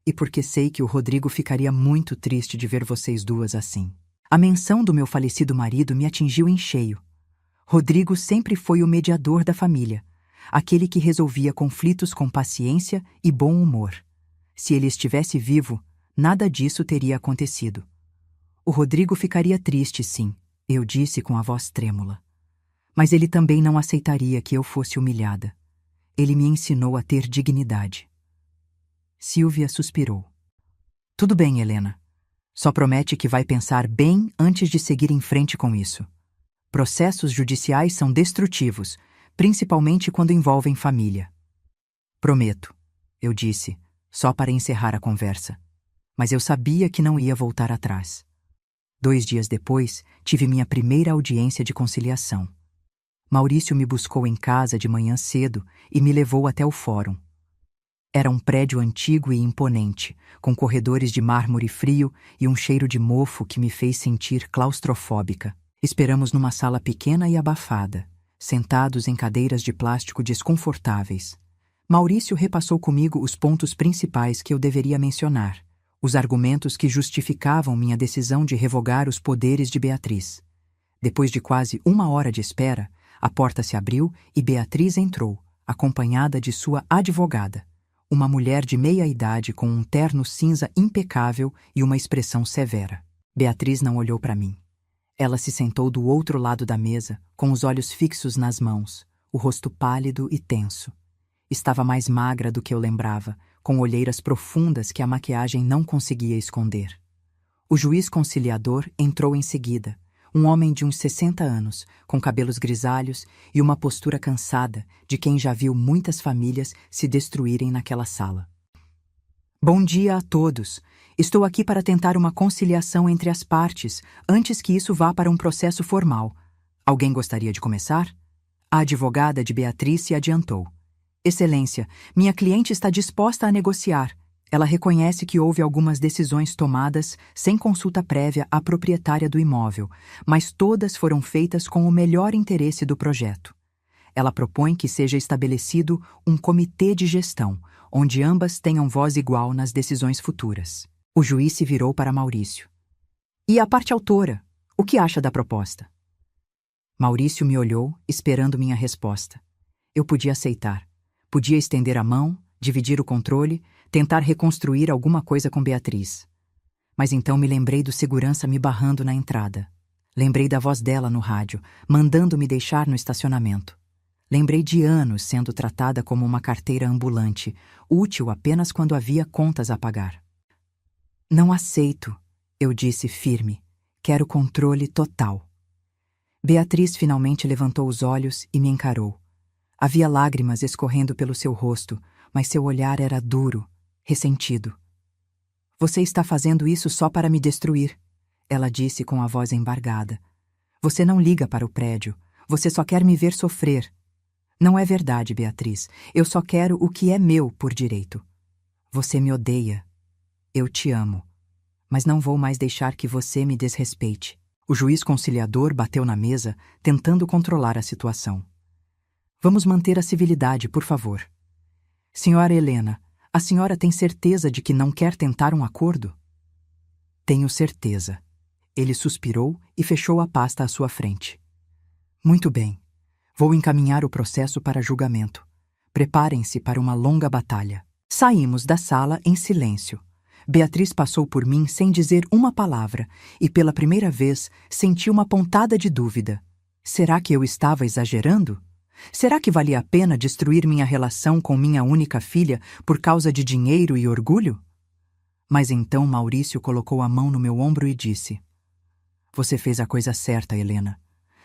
E porque sei que o Rodrigo ficaria muito triste de ver vocês duas assim. A menção do meu falecido marido me atingiu em cheio. Rodrigo sempre foi o mediador da família, aquele que resolvia conflitos com paciência e bom humor. Se ele estivesse vivo, nada disso teria acontecido. O Rodrigo ficaria triste, sim, eu disse com a voz trêmula. Mas ele também não aceitaria que eu fosse humilhada. Ele me ensinou a ter dignidade. Silvia suspirou. Tudo bem, Helena. Só promete que vai pensar bem antes de seguir em frente com isso. Processos judiciais são destrutivos, principalmente quando envolvem família. Prometo, eu disse, só para encerrar a conversa. Mas eu sabia que não ia voltar atrás. 2 dias depois, tive minha primeira audiência de conciliação. Maurício me buscou em casa de manhã cedo e me levou até o fórum. Era um prédio antigo e imponente, com corredores de mármore frio e um cheiro de mofo que me fez sentir claustrofóbica. Esperamos numa sala pequena e abafada, sentados em cadeiras de plástico desconfortáveis. Maurício repassou comigo os pontos principais que eu deveria mencionar, os argumentos que justificavam minha decisão de revogar os poderes de Beatriz. Depois de quase 1 hora de espera, a porta se abriu e Beatriz entrou, acompanhada de sua advogada, uma mulher de meia idade com um terno cinza impecável e uma expressão severa. Beatriz não olhou para mim. Ela se sentou do outro lado da mesa, com os olhos fixos nas mãos, o rosto pálido e tenso. Estava mais magra do que eu lembrava, com olheiras profundas que a maquiagem não conseguia esconder. O juiz conciliador entrou em seguida, um homem de uns 60 anos, com cabelos grisalhos e uma postura cansada de quem já viu muitas famílias se destruírem naquela sala. Bom dia a todos. Estou aqui para tentar uma conciliação entre as partes, antes que isso vá para um processo formal. Alguém gostaria de começar? A advogada de Beatriz se adiantou. Excelência, minha cliente está disposta a negociar. Ela reconhece que houve algumas decisões tomadas sem consulta prévia à proprietária do imóvel, mas todas foram feitas com o melhor interesse do projeto. Ela propõe que seja estabelecido um comitê de gestão, onde ambas tenham voz igual nas decisões futuras. O juiz se virou para Maurício. E a parte autora, o que acha da proposta? Maurício me olhou, esperando minha resposta. Eu podia aceitar. Podia estender a mão, dividir o controle, tentar reconstruir alguma coisa com Beatriz. Mas então me lembrei do segurança me barrando na entrada. Lembrei da voz dela no rádio, mandando me deixar no estacionamento. Lembrei de anos sendo tratada como uma carteira ambulante, útil apenas quando havia contas a pagar. Não aceito, eu disse firme. Quero controle total. Beatriz finalmente levantou os olhos e me encarou. Havia lágrimas escorrendo pelo seu rosto, mas seu olhar era duro, ressentido. Você está fazendo isso só para me destruir, ela disse com a voz embargada. Você não liga para o prédio, você só quer me ver sofrer. Não é verdade, Beatriz, eu só quero o que é meu por direito. Você me odeia. Eu te amo. Mas não vou mais deixar que você me desrespeite. O juiz conciliador bateu na mesa, tentando controlar a situação. Vamos manter a civilidade, por favor. Senhora Helena, a senhora tem certeza de que não quer tentar um acordo? Tenho certeza. Ele suspirou e fechou a pasta à sua frente. Muito bem. Vou encaminhar o processo para julgamento. Preparem-se para uma longa batalha. Saímos da sala em silêncio. Beatriz passou por mim sem dizer uma palavra e, pela primeira vez, senti uma pontada de dúvida. Será que eu estava exagerando? Será que valia a pena destruir minha relação com minha única filha por causa de dinheiro e orgulho? Mas então Maurício colocou a mão no meu ombro e disse: Você fez a coisa certa, Helena.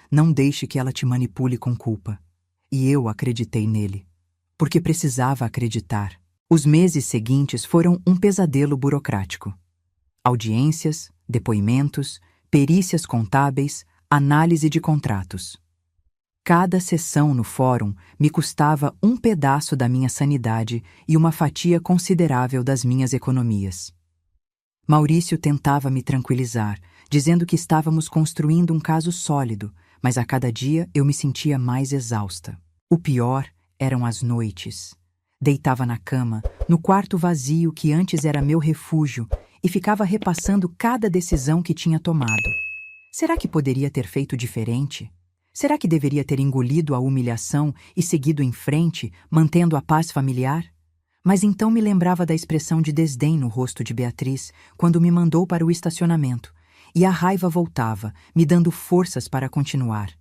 Não deixe que ela te manipule com culpa. E eu acreditei nele. Porque precisava acreditar. Os meses seguintes foram um pesadelo burocrático. Audiências, depoimentos, perícias contábeis, análise de contratos. Cada sessão no fórum me custava um pedaço da minha sanidade e uma fatia considerável das minhas economias. Maurício tentava me tranquilizar, dizendo que estávamos construindo um caso sólido, mas a cada dia eu me sentia mais exausta. O pior eram as noites. Deitava na cama, no quarto vazio que antes era meu refúgio, e ficava repassando cada decisão que tinha tomado. Será que poderia ter feito diferente? Será que deveria ter engolido a humilhação e seguido em frente, mantendo a paz familiar? Mas então me lembrava da expressão de desdém no rosto de Beatriz quando me mandou para o estacionamento, e a raiva voltava, me dando forças para continuar.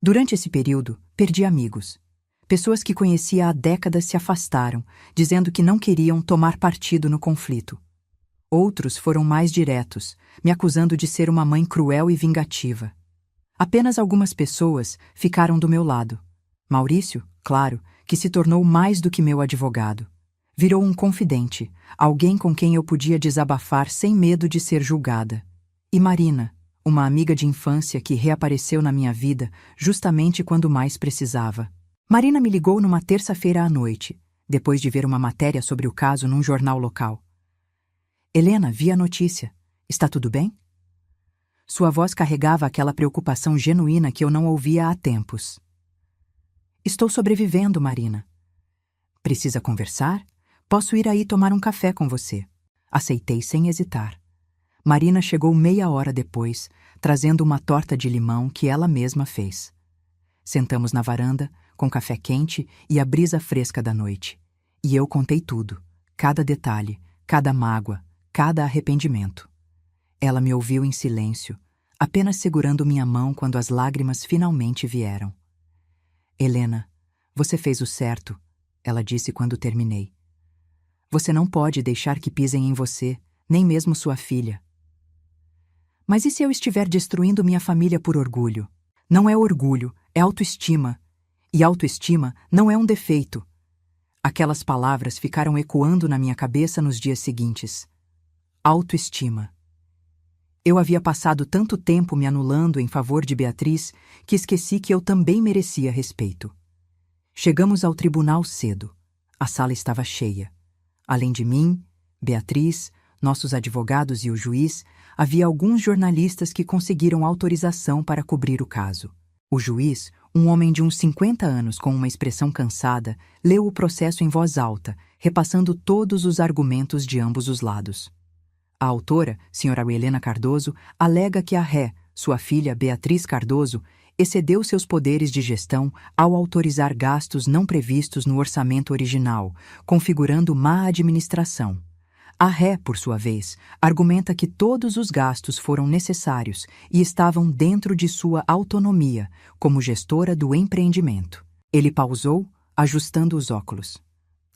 Durante esse período, perdi amigos. Pessoas que conhecia há décadas se afastaram, dizendo que não queriam tomar partido no conflito. Outros foram mais diretos, me acusando de ser uma mãe cruel e vingativa. Apenas algumas pessoas ficaram do meu lado. Maurício, claro, que se tornou mais do que meu advogado. Virou um confidente, alguém com quem eu podia desabafar sem medo de ser julgada. E Marina, uma amiga de infância que reapareceu na minha vida justamente quando mais precisava. Marina me ligou numa terça-feira à noite, depois de ver uma matéria sobre o caso num jornal local. Helena, vi a notícia. Está tudo bem? Sua voz carregava aquela preocupação genuína que eu não ouvia há tempos. Estou sobrevivendo, Marina. Precisa conversar? Posso ir aí tomar um café com você. Aceitei sem hesitar. Marina chegou meia hora depois, trazendo uma torta de limão que ela mesma fez. Sentamos na varanda, com café quente e a brisa fresca da noite. E eu contei tudo, cada detalhe, cada mágoa, cada arrependimento. Ela me ouviu em silêncio, apenas segurando minha mão quando as lágrimas finalmente vieram. Helena, você fez o certo, ela disse quando terminei. Você não pode deixar que pisem em você, nem mesmo sua filha. Mas e se eu estiver destruindo minha família por orgulho? Não é orgulho, é autoestima. E autoestima não é um defeito. Aquelas palavras ficaram ecoando na minha cabeça nos dias seguintes. Autoestima. Eu havia passado tanto tempo me anulando em favor de Beatriz que esqueci que eu também merecia respeito. Chegamos ao tribunal cedo. A sala estava cheia. Além de mim, Beatriz, nossos advogados e o juiz, havia alguns jornalistas que conseguiram autorização para cobrir o caso. O juiz, um homem de uns 50 anos com uma expressão cansada, leu o processo em voz alta, repassando todos os argumentos de ambos os lados. A autora, Sra. Helena Cardoso, alega que a ré, sua filha Beatriz Cardoso, excedeu seus poderes de gestão ao autorizar gastos não previstos no orçamento original, configurando má administração. A ré, por sua vez, argumenta que todos os gastos foram necessários e estavam dentro de sua autonomia como gestora do empreendimento. Ele pausou, ajustando os óculos.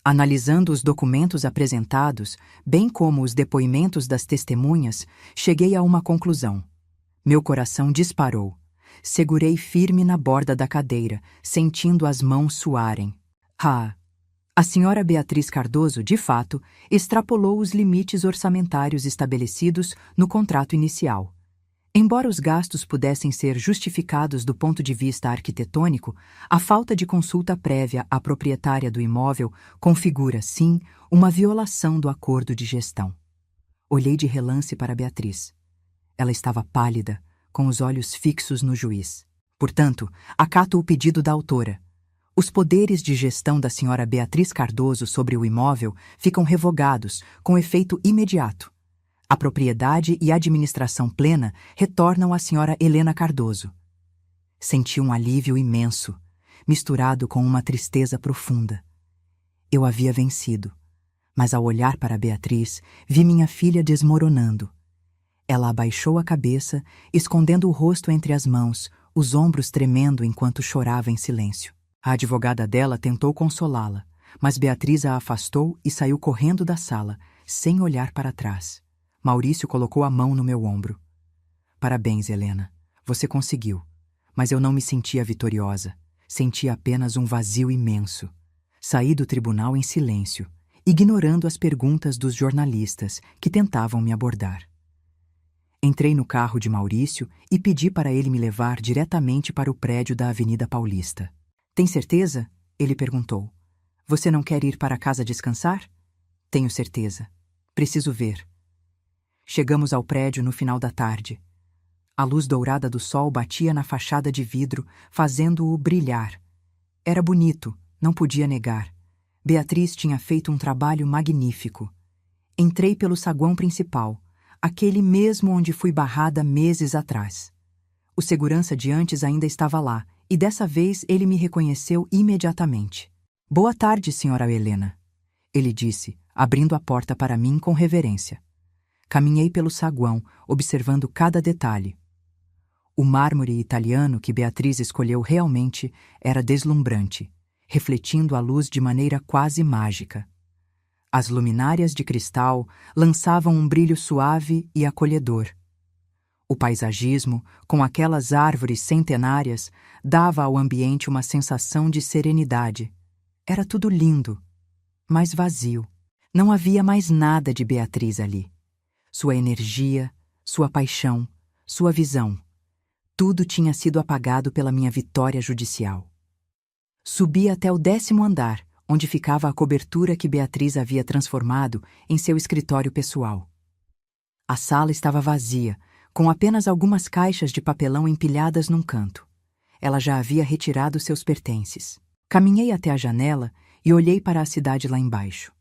Analisando os documentos apresentados, bem como os depoimentos das testemunhas, cheguei a uma conclusão. Meu coração disparou. Segurei firme na borda da cadeira, sentindo as mãos suarem. A senhora Beatriz Cardoso, de fato, extrapolou os limites orçamentários estabelecidos no contrato inicial. Embora os gastos pudessem ser justificados do ponto de vista arquitetônico, a falta de consulta prévia à proprietária do imóvel configura, sim, uma violação do acordo de gestão. Olhei de relance para Beatriz. Ela estava pálida, com os olhos fixos no juiz. Portanto, acato o pedido da autora. Os poderes de gestão da senhora Beatriz Cardoso sobre o imóvel ficam revogados, com efeito imediato. A propriedade e a administração plena retornam à senhora Helena Cardoso. Senti um alívio imenso, misturado com uma tristeza profunda. Eu havia vencido, mas ao olhar para Beatriz, vi minha filha desmoronando. Ela abaixou a cabeça, escondendo o rosto entre as mãos, os ombros tremendo enquanto chorava em silêncio. A advogada dela tentou consolá-la, mas Beatriz a afastou e saiu correndo da sala, sem olhar para trás. Maurício colocou a mão no meu ombro. Parabéns, Helena. Você conseguiu. Mas eu não me sentia vitoriosa. Sentia apenas um vazio imenso. Saí do tribunal em silêncio, ignorando as perguntas dos jornalistas que tentavam me abordar. Entrei no carro de Maurício e pedi para ele me levar diretamente para o prédio da Avenida Paulista. Tem certeza? Ele perguntou. Você não quer ir para casa descansar? Tenho certeza. Preciso ver. Chegamos ao prédio no final da tarde. A luz dourada do sol batia na fachada de vidro, fazendo-o brilhar. Era bonito, não podia negar. Beatriz tinha feito um trabalho magnífico. Entrei pelo saguão principal, aquele mesmo onde fui barrada meses atrás. O segurança de antes ainda estava lá, e dessa vez ele me reconheceu imediatamente. Boa tarde, senhora Helena, ele disse, abrindo a porta para mim com reverência. Caminhei pelo saguão, observando cada detalhe. O mármore italiano que Beatriz escolheu realmente era deslumbrante, refletindo a luz de maneira quase mágica. As luminárias de cristal lançavam um brilho suave e acolhedor. O paisagismo, com aquelas árvores centenárias, dava ao ambiente uma sensação de serenidade. Era tudo lindo, mas vazio. Não havia mais nada de Beatriz ali. Sua energia, sua paixão, sua visão. Tudo tinha sido apagado pela minha vitória judicial. Subi até o 10º andar, onde ficava a cobertura que Beatriz havia transformado em seu escritório pessoal. A sala estava vazia, com apenas algumas caixas de papelão empilhadas num canto. Ela já havia retirado seus pertences. Caminhei até a janela e olhei para a cidade lá embaixo.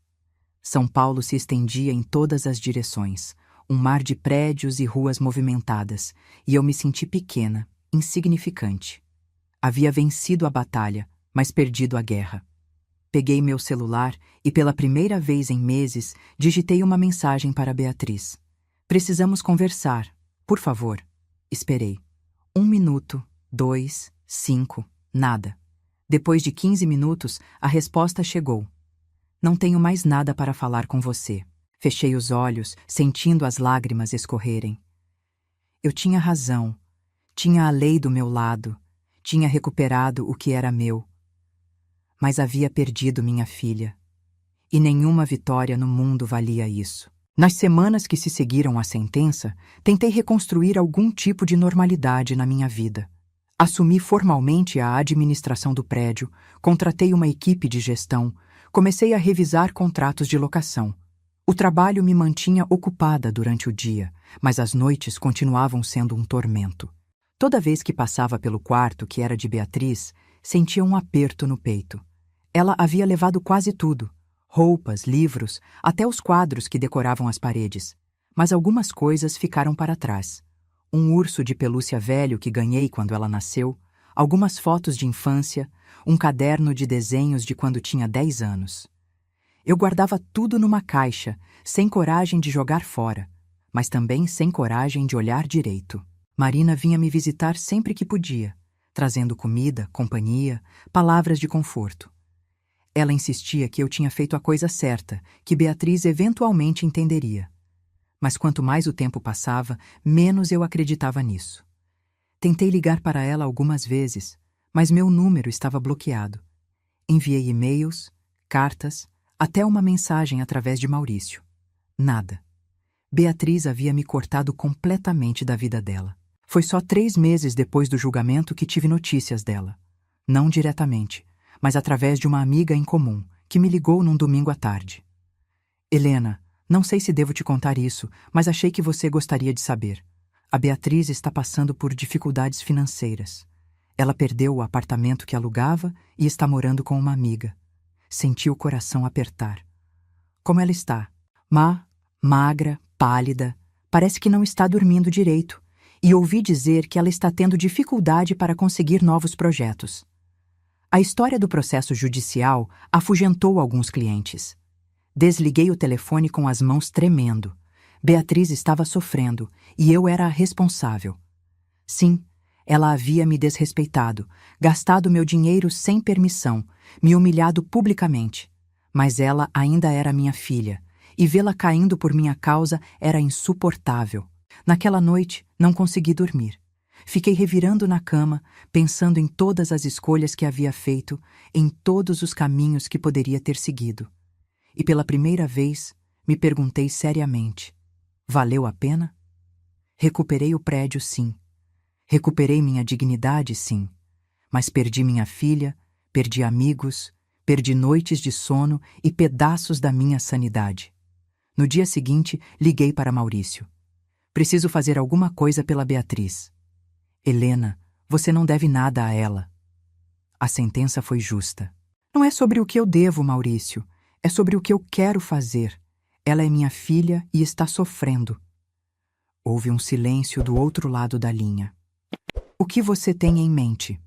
São Paulo se estendia em todas as direções, um mar de prédios e ruas movimentadas, e eu me senti pequena, insignificante. Havia vencido a batalha, mas perdido a guerra. Peguei meu celular e, pela primeira vez em meses, digitei uma mensagem para Beatriz. Precisamos conversar, por favor. Esperei. 1 minuto, 2, 5, nada. Depois de 15 minutos, a resposta chegou. Não tenho mais nada para falar com você. Fechei os olhos, sentindo as lágrimas escorrerem. Eu tinha razão. Tinha a lei do meu lado. Tinha recuperado o que era meu. Mas havia perdido minha filha. E nenhuma vitória no mundo valia isso. Nas semanas que se seguiram à sentença, tentei reconstruir algum tipo de normalidade na minha vida. Assumi formalmente a administração do prédio, contratei uma equipe de gestão, comecei a revisar contratos de locação. O trabalho me mantinha ocupada durante o dia, mas as noites continuavam sendo um tormento. Toda vez que passava pelo quarto que era de Beatriz, sentia um aperto no peito. Ela havia levado quase tudo: roupas, livros, até os quadros que decoravam as paredes. Mas algumas coisas ficaram para trás. Um urso de pelúcia velho que ganhei quando ela nasceu, algumas fotos de infância, um caderno de desenhos de quando tinha 10 anos. Eu guardava tudo numa caixa, sem coragem de jogar fora, mas também sem coragem de olhar direito. Marina vinha me visitar sempre que podia, trazendo comida, companhia, palavras de conforto. Ela insistia que eu tinha feito a coisa certa, que Beatriz eventualmente entenderia. Mas quanto mais o tempo passava, menos eu acreditava nisso. Tentei ligar para ela algumas vezes, mas meu número estava bloqueado. Enviei e-mails, cartas, até uma mensagem através de Maurício. Nada. Beatriz havia me cortado completamente da vida dela. Foi só 3 meses depois do julgamento que tive notícias dela. Não diretamente, mas através de uma amiga em comum, que me ligou num domingo à tarde. Helena, não sei se devo te contar isso, mas achei que você gostaria de saber. A Beatriz está passando por dificuldades financeiras. Ela perdeu o apartamento que alugava e está morando com uma amiga. Senti o coração apertar. Como ela está? Magra, pálida, parece que não está dormindo direito, e ouvi dizer que ela está tendo dificuldade para conseguir novos projetos. A história do processo judicial afugentou alguns clientes. Desliguei o telefone com as mãos tremendo. Beatriz estava sofrendo e eu era a responsável. Sim, ela havia me desrespeitado, gastado meu dinheiro sem permissão, me humilhado publicamente. Mas ela ainda era minha filha, e vê-la caindo por minha causa era insuportável. Naquela noite, não consegui dormir. Fiquei revirando na cama, pensando em todas as escolhas que havia feito, em todos os caminhos que poderia ter seguido. E pela primeira vez, me perguntei seriamente: valeu a pena? Recuperei o prédio, sim. Recuperei minha dignidade, sim. Mas perdi minha filha, perdi amigos, perdi noites de sono e pedaços da minha sanidade. No dia seguinte, liguei para Maurício. Preciso fazer alguma coisa pela Beatriz. Helena, você não deve nada a ela. A sentença foi justa. Não é sobre o que eu devo, Maurício. É sobre o que eu quero fazer. Ela é minha filha e está sofrendo. Houve um silêncio do outro lado da linha. O que você tem em mente?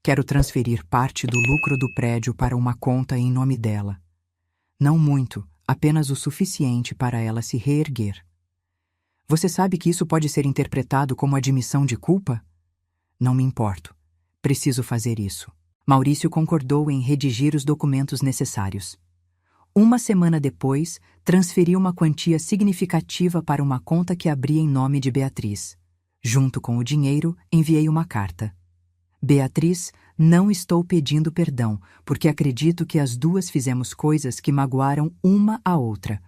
Quero transferir parte do lucro do prédio para uma conta em nome dela. Não muito, apenas o suficiente para ela se reerguer. Você sabe que isso pode ser interpretado como admissão de culpa? Não me importo. Preciso fazer isso. Maurício concordou em redigir os documentos necessários. Uma semana depois, transferi uma quantia significativa para uma conta que abri em nome de Beatriz. Junto com o dinheiro, enviei uma carta. Beatriz, não estou pedindo perdão, porque acredito que as duas fizemos coisas que magoaram uma a outra.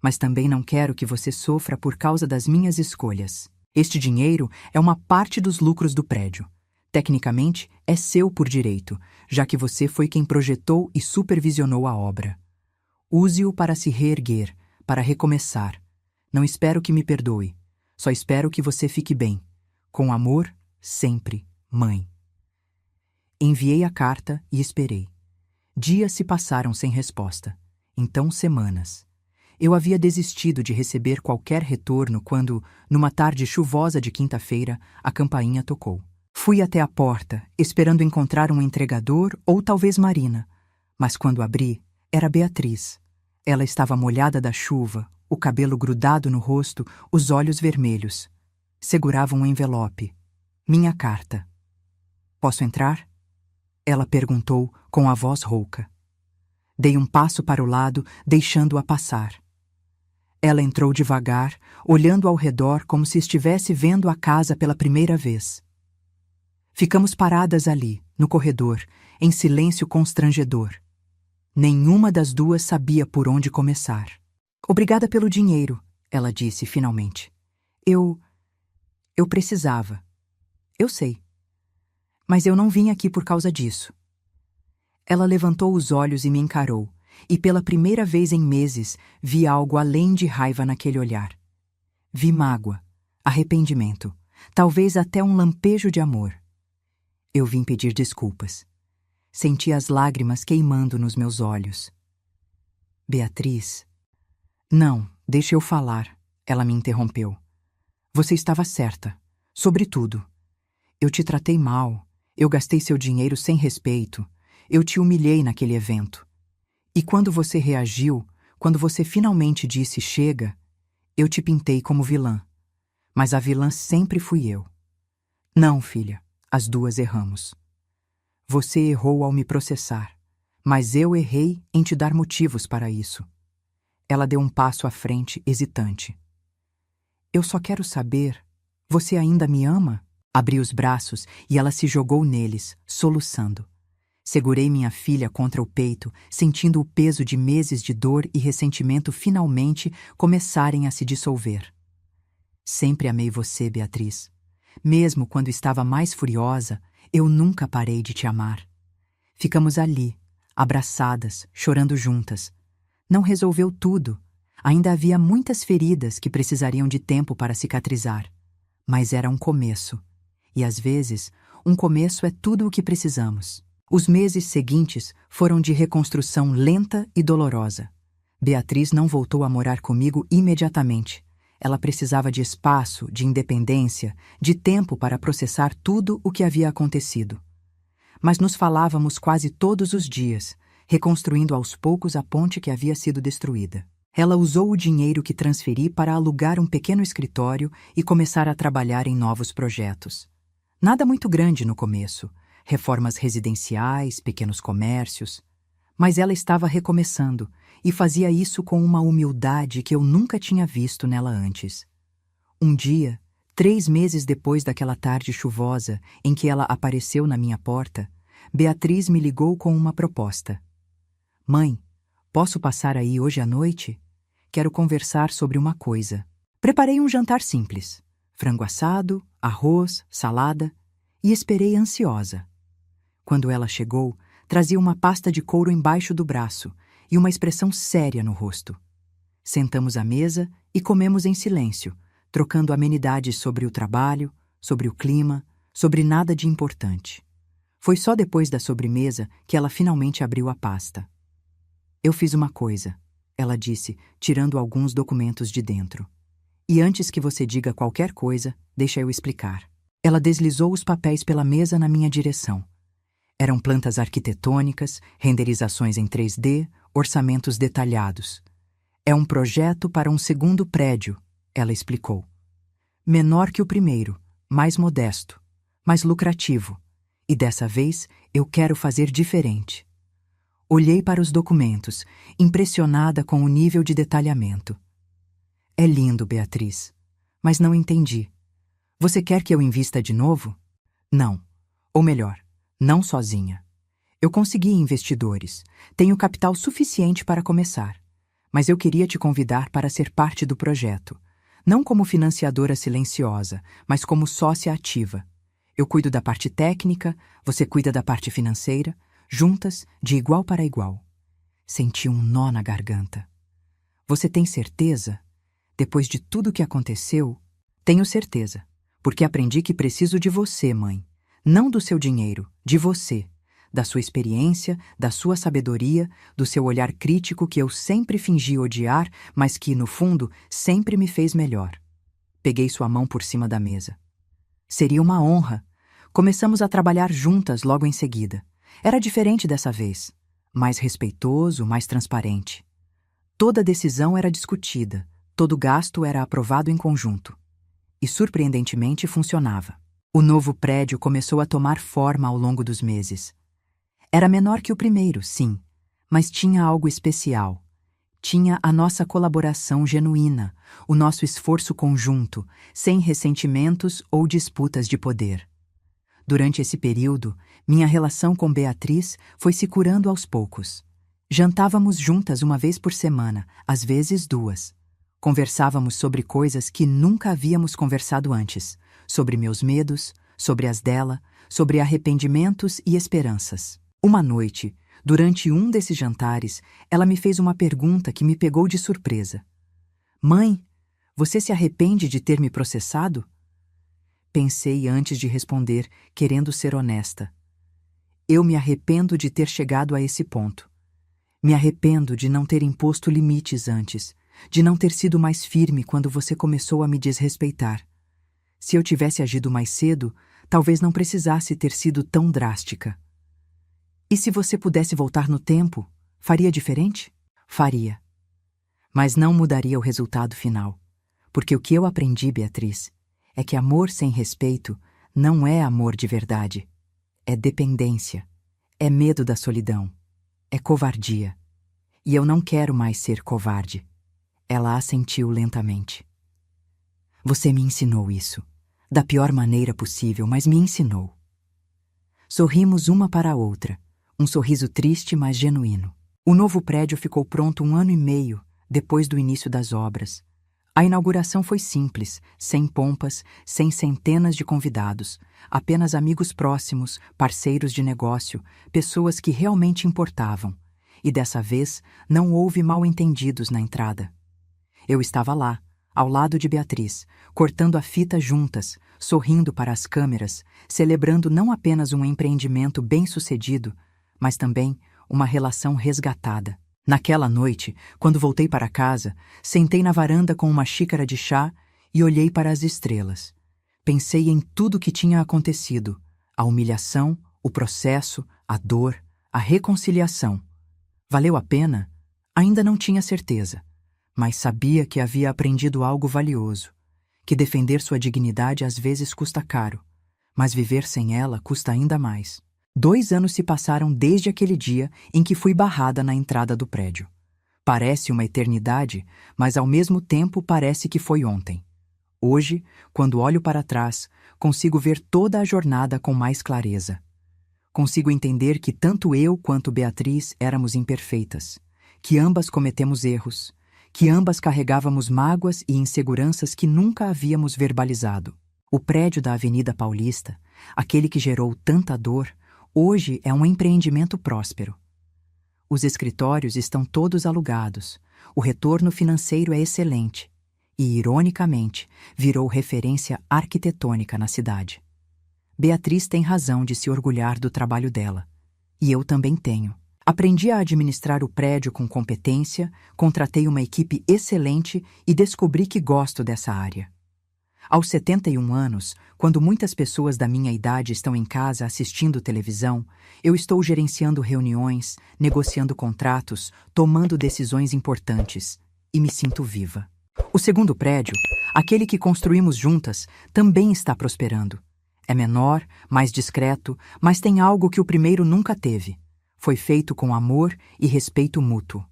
Mas também não quero que você sofra por causa das minhas escolhas. Este dinheiro é uma parte dos lucros do prédio. Tecnicamente, é seu por direito, já que você foi quem projetou e supervisionou a obra. Use-o para se reerguer, para recomeçar. Não espero que me perdoe. Só espero que você fique bem. Com amor, sempre, mãe. Enviei a carta e esperei. Dias se passaram sem resposta. Então semanas. Eu havia desistido de receber qualquer retorno quando, numa tarde chuvosa de quinta-feira, a campainha tocou. Fui até a porta, esperando encontrar um entregador ou talvez Marina. Mas quando abri, era Beatriz. Ela estava molhada da chuva, o cabelo grudado no rosto, os olhos vermelhos. Segurava um envelope. Minha carta. Posso entrar? Ela perguntou com a voz rouca. Dei um passo para o lado, deixando-a passar. Ela entrou devagar, olhando ao redor como se estivesse vendo a casa pela primeira vez. Ficamos paradas ali, no corredor, em silêncio constrangedor. Nenhuma das duas sabia por onde começar. Obrigada pelo dinheiro, ela disse finalmente. Eu precisava. Eu sei. Mas eu não vim aqui por causa disso. Ela levantou os olhos e me encarou, e pela primeira vez em meses vi algo além de raiva naquele olhar. Vi mágoa, arrependimento, talvez até um lampejo de amor. Eu vim pedir desculpas. Senti as lágrimas queimando nos meus olhos. Beatriz... Não, deixe eu falar, ela me interrompeu. Você estava certa, sobre tudo. Eu te tratei mal, eu gastei seu dinheiro sem respeito, eu te humilhei naquele evento. E quando você reagiu, quando você finalmente disse chega, eu te pintei como vilã. Mas a vilã sempre fui eu. Não, filha, as duas erramos. Você errou ao me processar, mas eu errei em te dar motivos para isso. Ela deu um passo à frente, hesitante. Eu só quero saber, você ainda me ama? Abri os braços e ela se jogou neles, soluçando. Segurei minha filha contra o peito, sentindo o peso de meses de dor e ressentimento finalmente começarem a se dissolver. Sempre amei você, Beatriz. Mesmo quando estava mais furiosa, eu nunca parei de te amar. Ficamos ali, abraçadas, chorando juntas. Não resolveu tudo. Ainda havia muitas feridas que precisariam de tempo para cicatrizar. Mas era um começo. E às vezes, um começo é tudo o que precisamos. Os meses seguintes foram de reconstrução lenta e dolorosa. Beatriz não voltou a morar comigo imediatamente. Ela precisava de espaço, de independência, de tempo para processar tudo o que havia acontecido. Mas nos falávamos quase todos os dias, reconstruindo aos poucos a ponte que havia sido destruída. Ela usou o dinheiro que transferi para alugar um pequeno escritório e começar a trabalhar em novos projetos. Nada muito grande no começo, reformas residenciais, pequenos comércios. Mas ela estava recomeçando e fazia isso com uma humildade que eu nunca tinha visto nela antes. Um dia, 3 meses depois daquela tarde chuvosa em que ela apareceu na minha porta, Beatriz me ligou com uma proposta. Mãe, posso passar aí hoje à noite? Quero conversar sobre uma coisa. Preparei um jantar simples. frango assado, arroz, salada, e esperei ansiosa. Quando ela chegou, trazia uma pasta de couro embaixo do braço e uma expressão séria no rosto. Sentamos à mesa e comemos em silêncio, trocando amenidades sobre o trabalho, sobre o clima, sobre nada de importante. Foi só depois da sobremesa que ela finalmente abriu a pasta. Eu fiz uma coisa, ela disse, tirando alguns documentos de dentro. E antes que você diga qualquer coisa, deixa eu explicar. Ela deslizou os papéis pela mesa na minha direção. Eram plantas arquitetônicas, renderizações em 3D, orçamentos detalhados. É um projeto para um segundo prédio, ela explicou. Menor que o primeiro, mais modesto, mais lucrativo. E dessa vez eu quero fazer diferente. Olhei para os documentos, impressionada com o nível de detalhamento. É lindo, Beatriz, mas não entendi. Você quer que eu invista de novo? Não. Ou melhor, não sozinha. Eu consegui investidores, tenho capital suficiente para começar. Mas eu queria te convidar para ser parte do projeto. Não como financiadora silenciosa, mas como sócia ativa. Eu cuido da parte técnica, você cuida da parte financeira, juntas, de igual para igual. Senti um nó na garganta. Você tem certeza? Depois de tudo que aconteceu, tenho certeza, porque aprendi que preciso de você, mãe. Não do seu dinheiro, de você. Da sua experiência, da sua sabedoria, do seu olhar crítico que eu sempre fingi odiar, mas que, no fundo, sempre me fez melhor. Peguei sua mão por cima da mesa. Seria uma honra. Começamos a trabalhar juntas logo em seguida. Era diferente dessa vez. Mais respeitoso, mais transparente. Toda decisão era discutida, todo gasto era aprovado em conjunto. E, surpreendentemente, funcionava. O novo prédio começou a tomar forma ao longo dos meses. Era menor que o primeiro, sim, mas tinha algo especial. Tinha a nossa colaboração genuína, o nosso esforço conjunto, sem ressentimentos ou disputas de poder. Durante esse período, minha relação com Beatriz foi se curando aos poucos. Jantávamos juntas uma vez por semana, às vezes duas. Conversávamos sobre coisas que nunca havíamos conversado antes, sobre meus medos, sobre as dela, sobre arrependimentos e esperanças. Uma noite, durante um desses jantares, ela me fez uma pergunta que me pegou de surpresa. Mãe, você se arrepende de ter me processado? Pensei antes de responder, querendo ser honesta. Eu me arrependo de ter chegado a esse ponto. Me arrependo de não ter imposto limites antes, de não ter sido mais firme quando você começou a me desrespeitar. Se eu tivesse agido mais cedo, talvez não precisasse ter sido tão drástica. E se você pudesse voltar no tempo, faria diferente? Faria. Mas não mudaria o resultado final. Porque o que eu aprendi, Beatriz, é que amor sem respeito não é amor de verdade. É dependência. É medo da solidão. É covardia. E eu não quero mais ser covarde. Ela assentiu lentamente. Você me ensinou isso. Da pior maneira possível, mas me ensinou. Sorrimos uma para a outra. Um sorriso triste, mas genuíno. O novo prédio ficou pronto 1 ano e meio depois do início das obras. A inauguração foi simples, sem pompas, sem centenas de convidados, apenas amigos próximos, parceiros de negócio, pessoas que realmente importavam. E dessa vez não houve mal-entendidos na entrada. Eu estava lá, ao lado de Beatriz, cortando a fita juntas, sorrindo para as câmeras, celebrando não apenas um empreendimento bem-sucedido, mas também uma relação resgatada. Naquela noite, quando voltei para casa, sentei na varanda com uma xícara de chá e olhei para as estrelas. Pensei em tudo que tinha acontecido: a humilhação, o processo, a dor, a reconciliação. Valeu a pena? Ainda não tinha certeza, mas sabia que havia aprendido algo valioso, que defender sua dignidade às vezes custa caro, mas viver sem ela custa ainda mais. 2 anos se passaram desde aquele dia em que fui barrada na entrada do prédio. Parece uma eternidade, mas ao mesmo tempo parece que foi ontem. Hoje, quando olho para trás, consigo ver toda a jornada com mais clareza. Consigo entender que tanto eu quanto Beatriz éramos imperfeitas, que ambas cometemos erros, que ambas carregávamos mágoas e inseguranças que nunca havíamos verbalizado. O prédio da Avenida Paulista, aquele que gerou tanta dor, hoje é um empreendimento próspero. Os escritórios estão todos alugados, o retorno financeiro é excelente e, ironicamente, virou referência arquitetônica na cidade. Beatriz tem razão de se orgulhar do trabalho dela. E eu também tenho. Aprendi a administrar o prédio com competência, contratei uma equipe excelente e descobri que gosto dessa área. Aos 71 anos, quando muitas pessoas da minha idade estão em casa assistindo televisão, eu estou gerenciando reuniões, negociando contratos, tomando decisões importantes e me sinto viva. O segundo prédio, aquele que construímos juntas, também está prosperando. É menor, mais discreto, mas tem algo que o primeiro nunca teve. Foi feito com amor e respeito mútuo.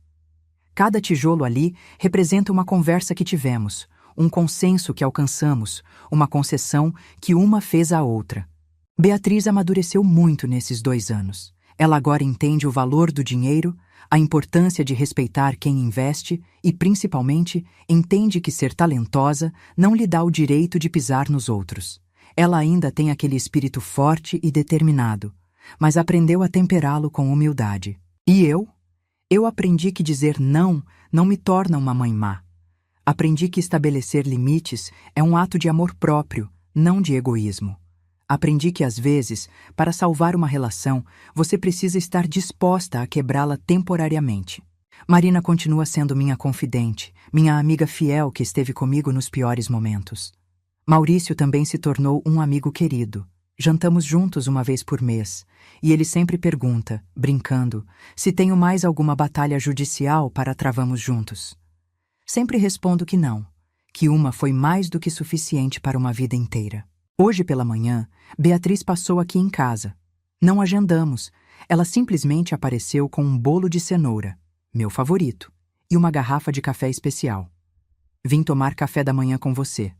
Cada tijolo ali representa uma conversa que tivemos, um consenso que alcançamos, uma concessão que uma fez à outra. Beatriz amadureceu muito nesses 2 anos. Ela agora entende o valor do dinheiro, a importância de respeitar quem investe e, principalmente, entende que ser talentosa não lhe dá o direito de pisar nos outros. Ela ainda tem aquele espírito forte e determinado, mas aprendeu a temperá-lo com humildade. E eu? Eu aprendi que dizer não me torna uma mãe má. Aprendi que estabelecer limites é um ato de amor próprio, não de egoísmo. Aprendi que, às vezes, para salvar uma relação, você precisa estar disposta a quebrá-la temporariamente. Marina continua sendo minha confidente, minha amiga fiel que esteve comigo nos piores momentos. Maurício também se tornou um amigo querido. Jantamos juntos uma vez por mês, e ele sempre pergunta, brincando, se tenho mais alguma batalha judicial para travamos juntos. Sempre respondo que não, que uma foi mais do que suficiente para uma vida inteira. Hoje pela manhã, Beatriz passou aqui em casa. Não agendamos, ela simplesmente apareceu com um bolo de cenoura, meu favorito, e uma garrafa de café especial. Vim tomar café da manhã com você,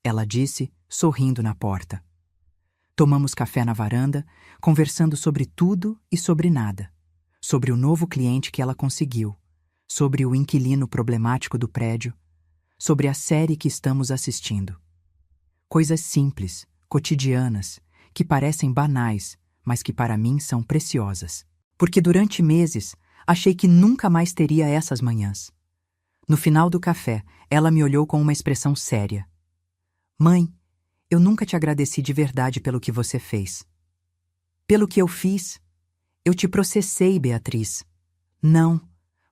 ela disse, sorrindo na porta. Tomamos café na varanda, conversando sobre tudo e sobre nada. Sobre o novo cliente que ela conseguiu, sobre o inquilino problemático do prédio, sobre a série que estamos assistindo. Coisas simples, cotidianas, que parecem banais, mas que para mim são preciosas. Porque durante meses, achei que nunca mais teria essas manhãs. No final do café, ela me olhou com uma expressão séria. Mãe, eu nunca te agradeci de verdade pelo que você fez. Pelo que eu fiz? Eu te processei, Beatriz. Não,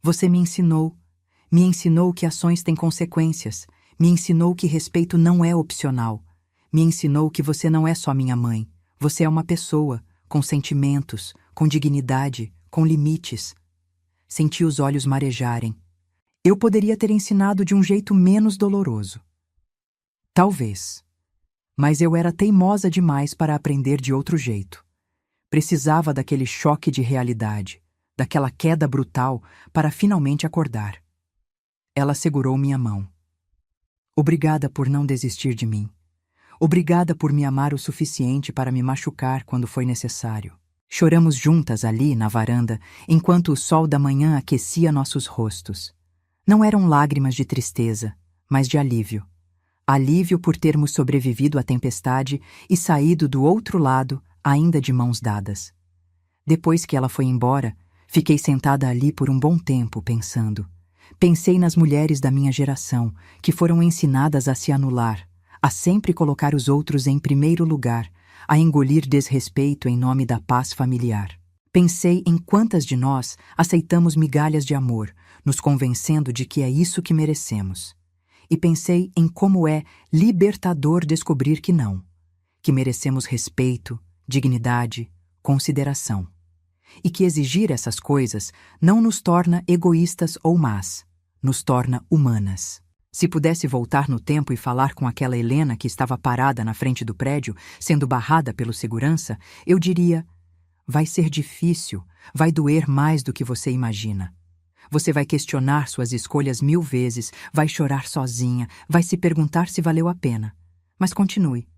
você me ensinou. Me ensinou que ações têm consequências. Me ensinou que respeito não é opcional. Me ensinou que você não é só minha mãe. Você é uma pessoa, com sentimentos, com dignidade, com limites. Senti os olhos marejarem. Eu poderia ter ensinado de um jeito menos doloroso. Talvez. Mas eu era teimosa demais para aprender de outro jeito. Precisava daquele choque de realidade, daquela queda brutal para finalmente acordar. Ela segurou minha mão. Obrigada por não desistir de mim. Obrigada por me amar o suficiente para me machucar quando foi necessário. Choramos juntas ali na varanda, enquanto o sol da manhã aquecia nossos rostos. Não eram lágrimas de tristeza, mas de alívio. Alívio por termos sobrevivido à tempestade e saído do outro lado, ainda de mãos dadas. Depois que ela foi embora, fiquei sentada ali por um bom tempo, pensando. Pensei nas mulheres da minha geração, que foram ensinadas a se anular, a sempre colocar os outros em primeiro lugar, a engolir desrespeito em nome da paz familiar. Pensei em quantas de nós aceitamos migalhas de amor, nos convencendo de que é isso que merecemos. E pensei em como é libertador descobrir que não, que merecemos respeito, dignidade, consideração. E que exigir essas coisas não nos torna egoístas ou más, nos torna humanas. Se pudesse voltar no tempo e falar com aquela Helena que estava parada na frente do prédio, sendo barrada pelo segurança, eu diria: vai ser difícil, vai doer mais do que você imagina. Você vai questionar suas escolhas 1000 vezes, vai chorar sozinha, vai se perguntar se valeu a pena. Mas continue,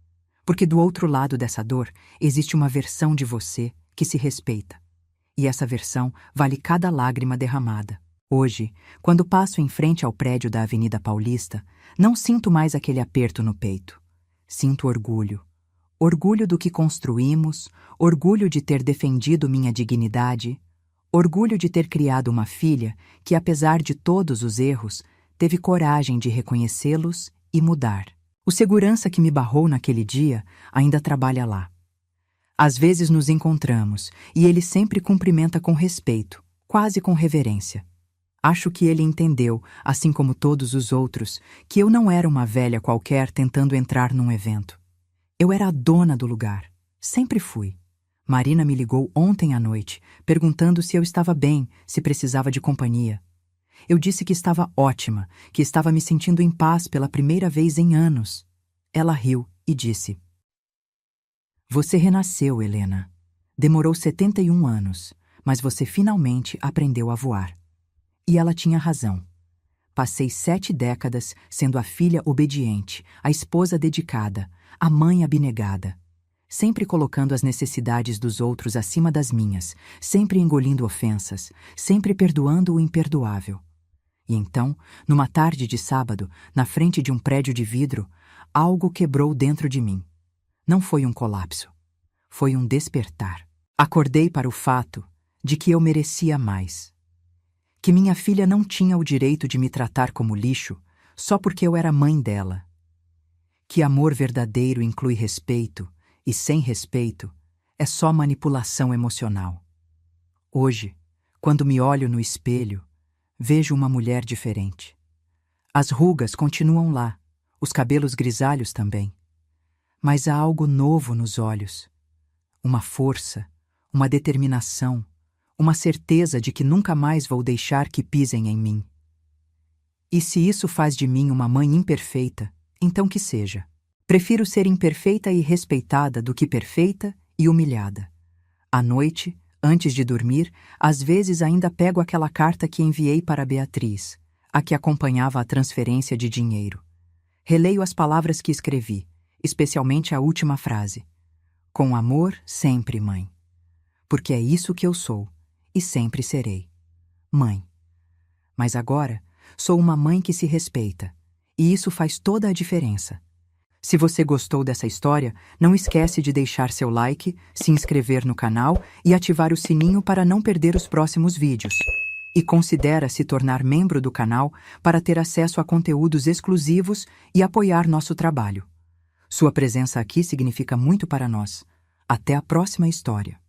porque do outro lado dessa dor existe uma versão de você que se respeita. E essa versão vale cada lágrima derramada. Hoje, quando passo em frente ao prédio da Avenida Paulista, não sinto mais aquele aperto no peito. Sinto orgulho. Orgulho do que construímos, orgulho de ter defendido minha dignidade, orgulho de ter criado uma filha que, apesar de todos os erros, teve coragem de reconhecê-los e mudar. O segurança que me barrou naquele dia ainda trabalha lá. Às vezes nos encontramos e ele sempre cumprimenta com respeito, quase com reverência. Acho que ele entendeu, assim como todos os outros, que eu não era uma velha qualquer tentando entrar num evento. Eu era a dona do lugar. Sempre fui. Marina me ligou ontem à noite, perguntando se eu estava bem, se precisava de companhia. Eu disse que estava ótima, que estava me sentindo em paz pela primeira vez em anos. Ela riu e disse: "Você renasceu, Helena. Demorou 71 anos, mas você finalmente aprendeu a voar." E ela tinha razão. Passei 7 décadas sendo a filha obediente, a esposa dedicada, a mãe abnegada. Sempre colocando as necessidades dos outros acima das minhas, sempre engolindo ofensas, sempre perdoando o imperdoável. E então, numa tarde de sábado, na frente de um prédio de vidro, algo quebrou dentro de mim. Não foi um colapso. Foi um despertar. Acordei para o fato de que eu merecia mais. Que minha filha não tinha o direito de me tratar como lixo só porque eu era mãe dela. Que amor verdadeiro inclui respeito, e sem respeito é só manipulação emocional. Hoje, quando me olho no espelho, vejo uma mulher diferente. As rugas continuam lá, os cabelos grisalhos também. Mas há algo novo nos olhos. Uma força, uma determinação, uma certeza de que nunca mais vou deixar que pisem em mim. E se isso faz de mim uma mãe imperfeita, então que seja. Prefiro ser imperfeita e respeitada do que perfeita e humilhada. À noite, antes de dormir, às vezes ainda pego aquela carta que enviei para Beatriz, a que acompanhava a transferência de dinheiro. Releio as palavras que escrevi, especialmente a última frase. Com amor, sempre, mãe. Porque é isso que eu sou. E sempre serei. Mãe. Mas agora, sou uma mãe que se respeita, e isso faz toda a diferença. Se você gostou dessa história, não esquece de deixar seu like, se inscrever no canal e ativar o sininho para não perder os próximos vídeos. E considera se tornar membro do canal para ter acesso a conteúdos exclusivos e apoiar nosso trabalho. Sua presença aqui significa muito para nós. Até a próxima história.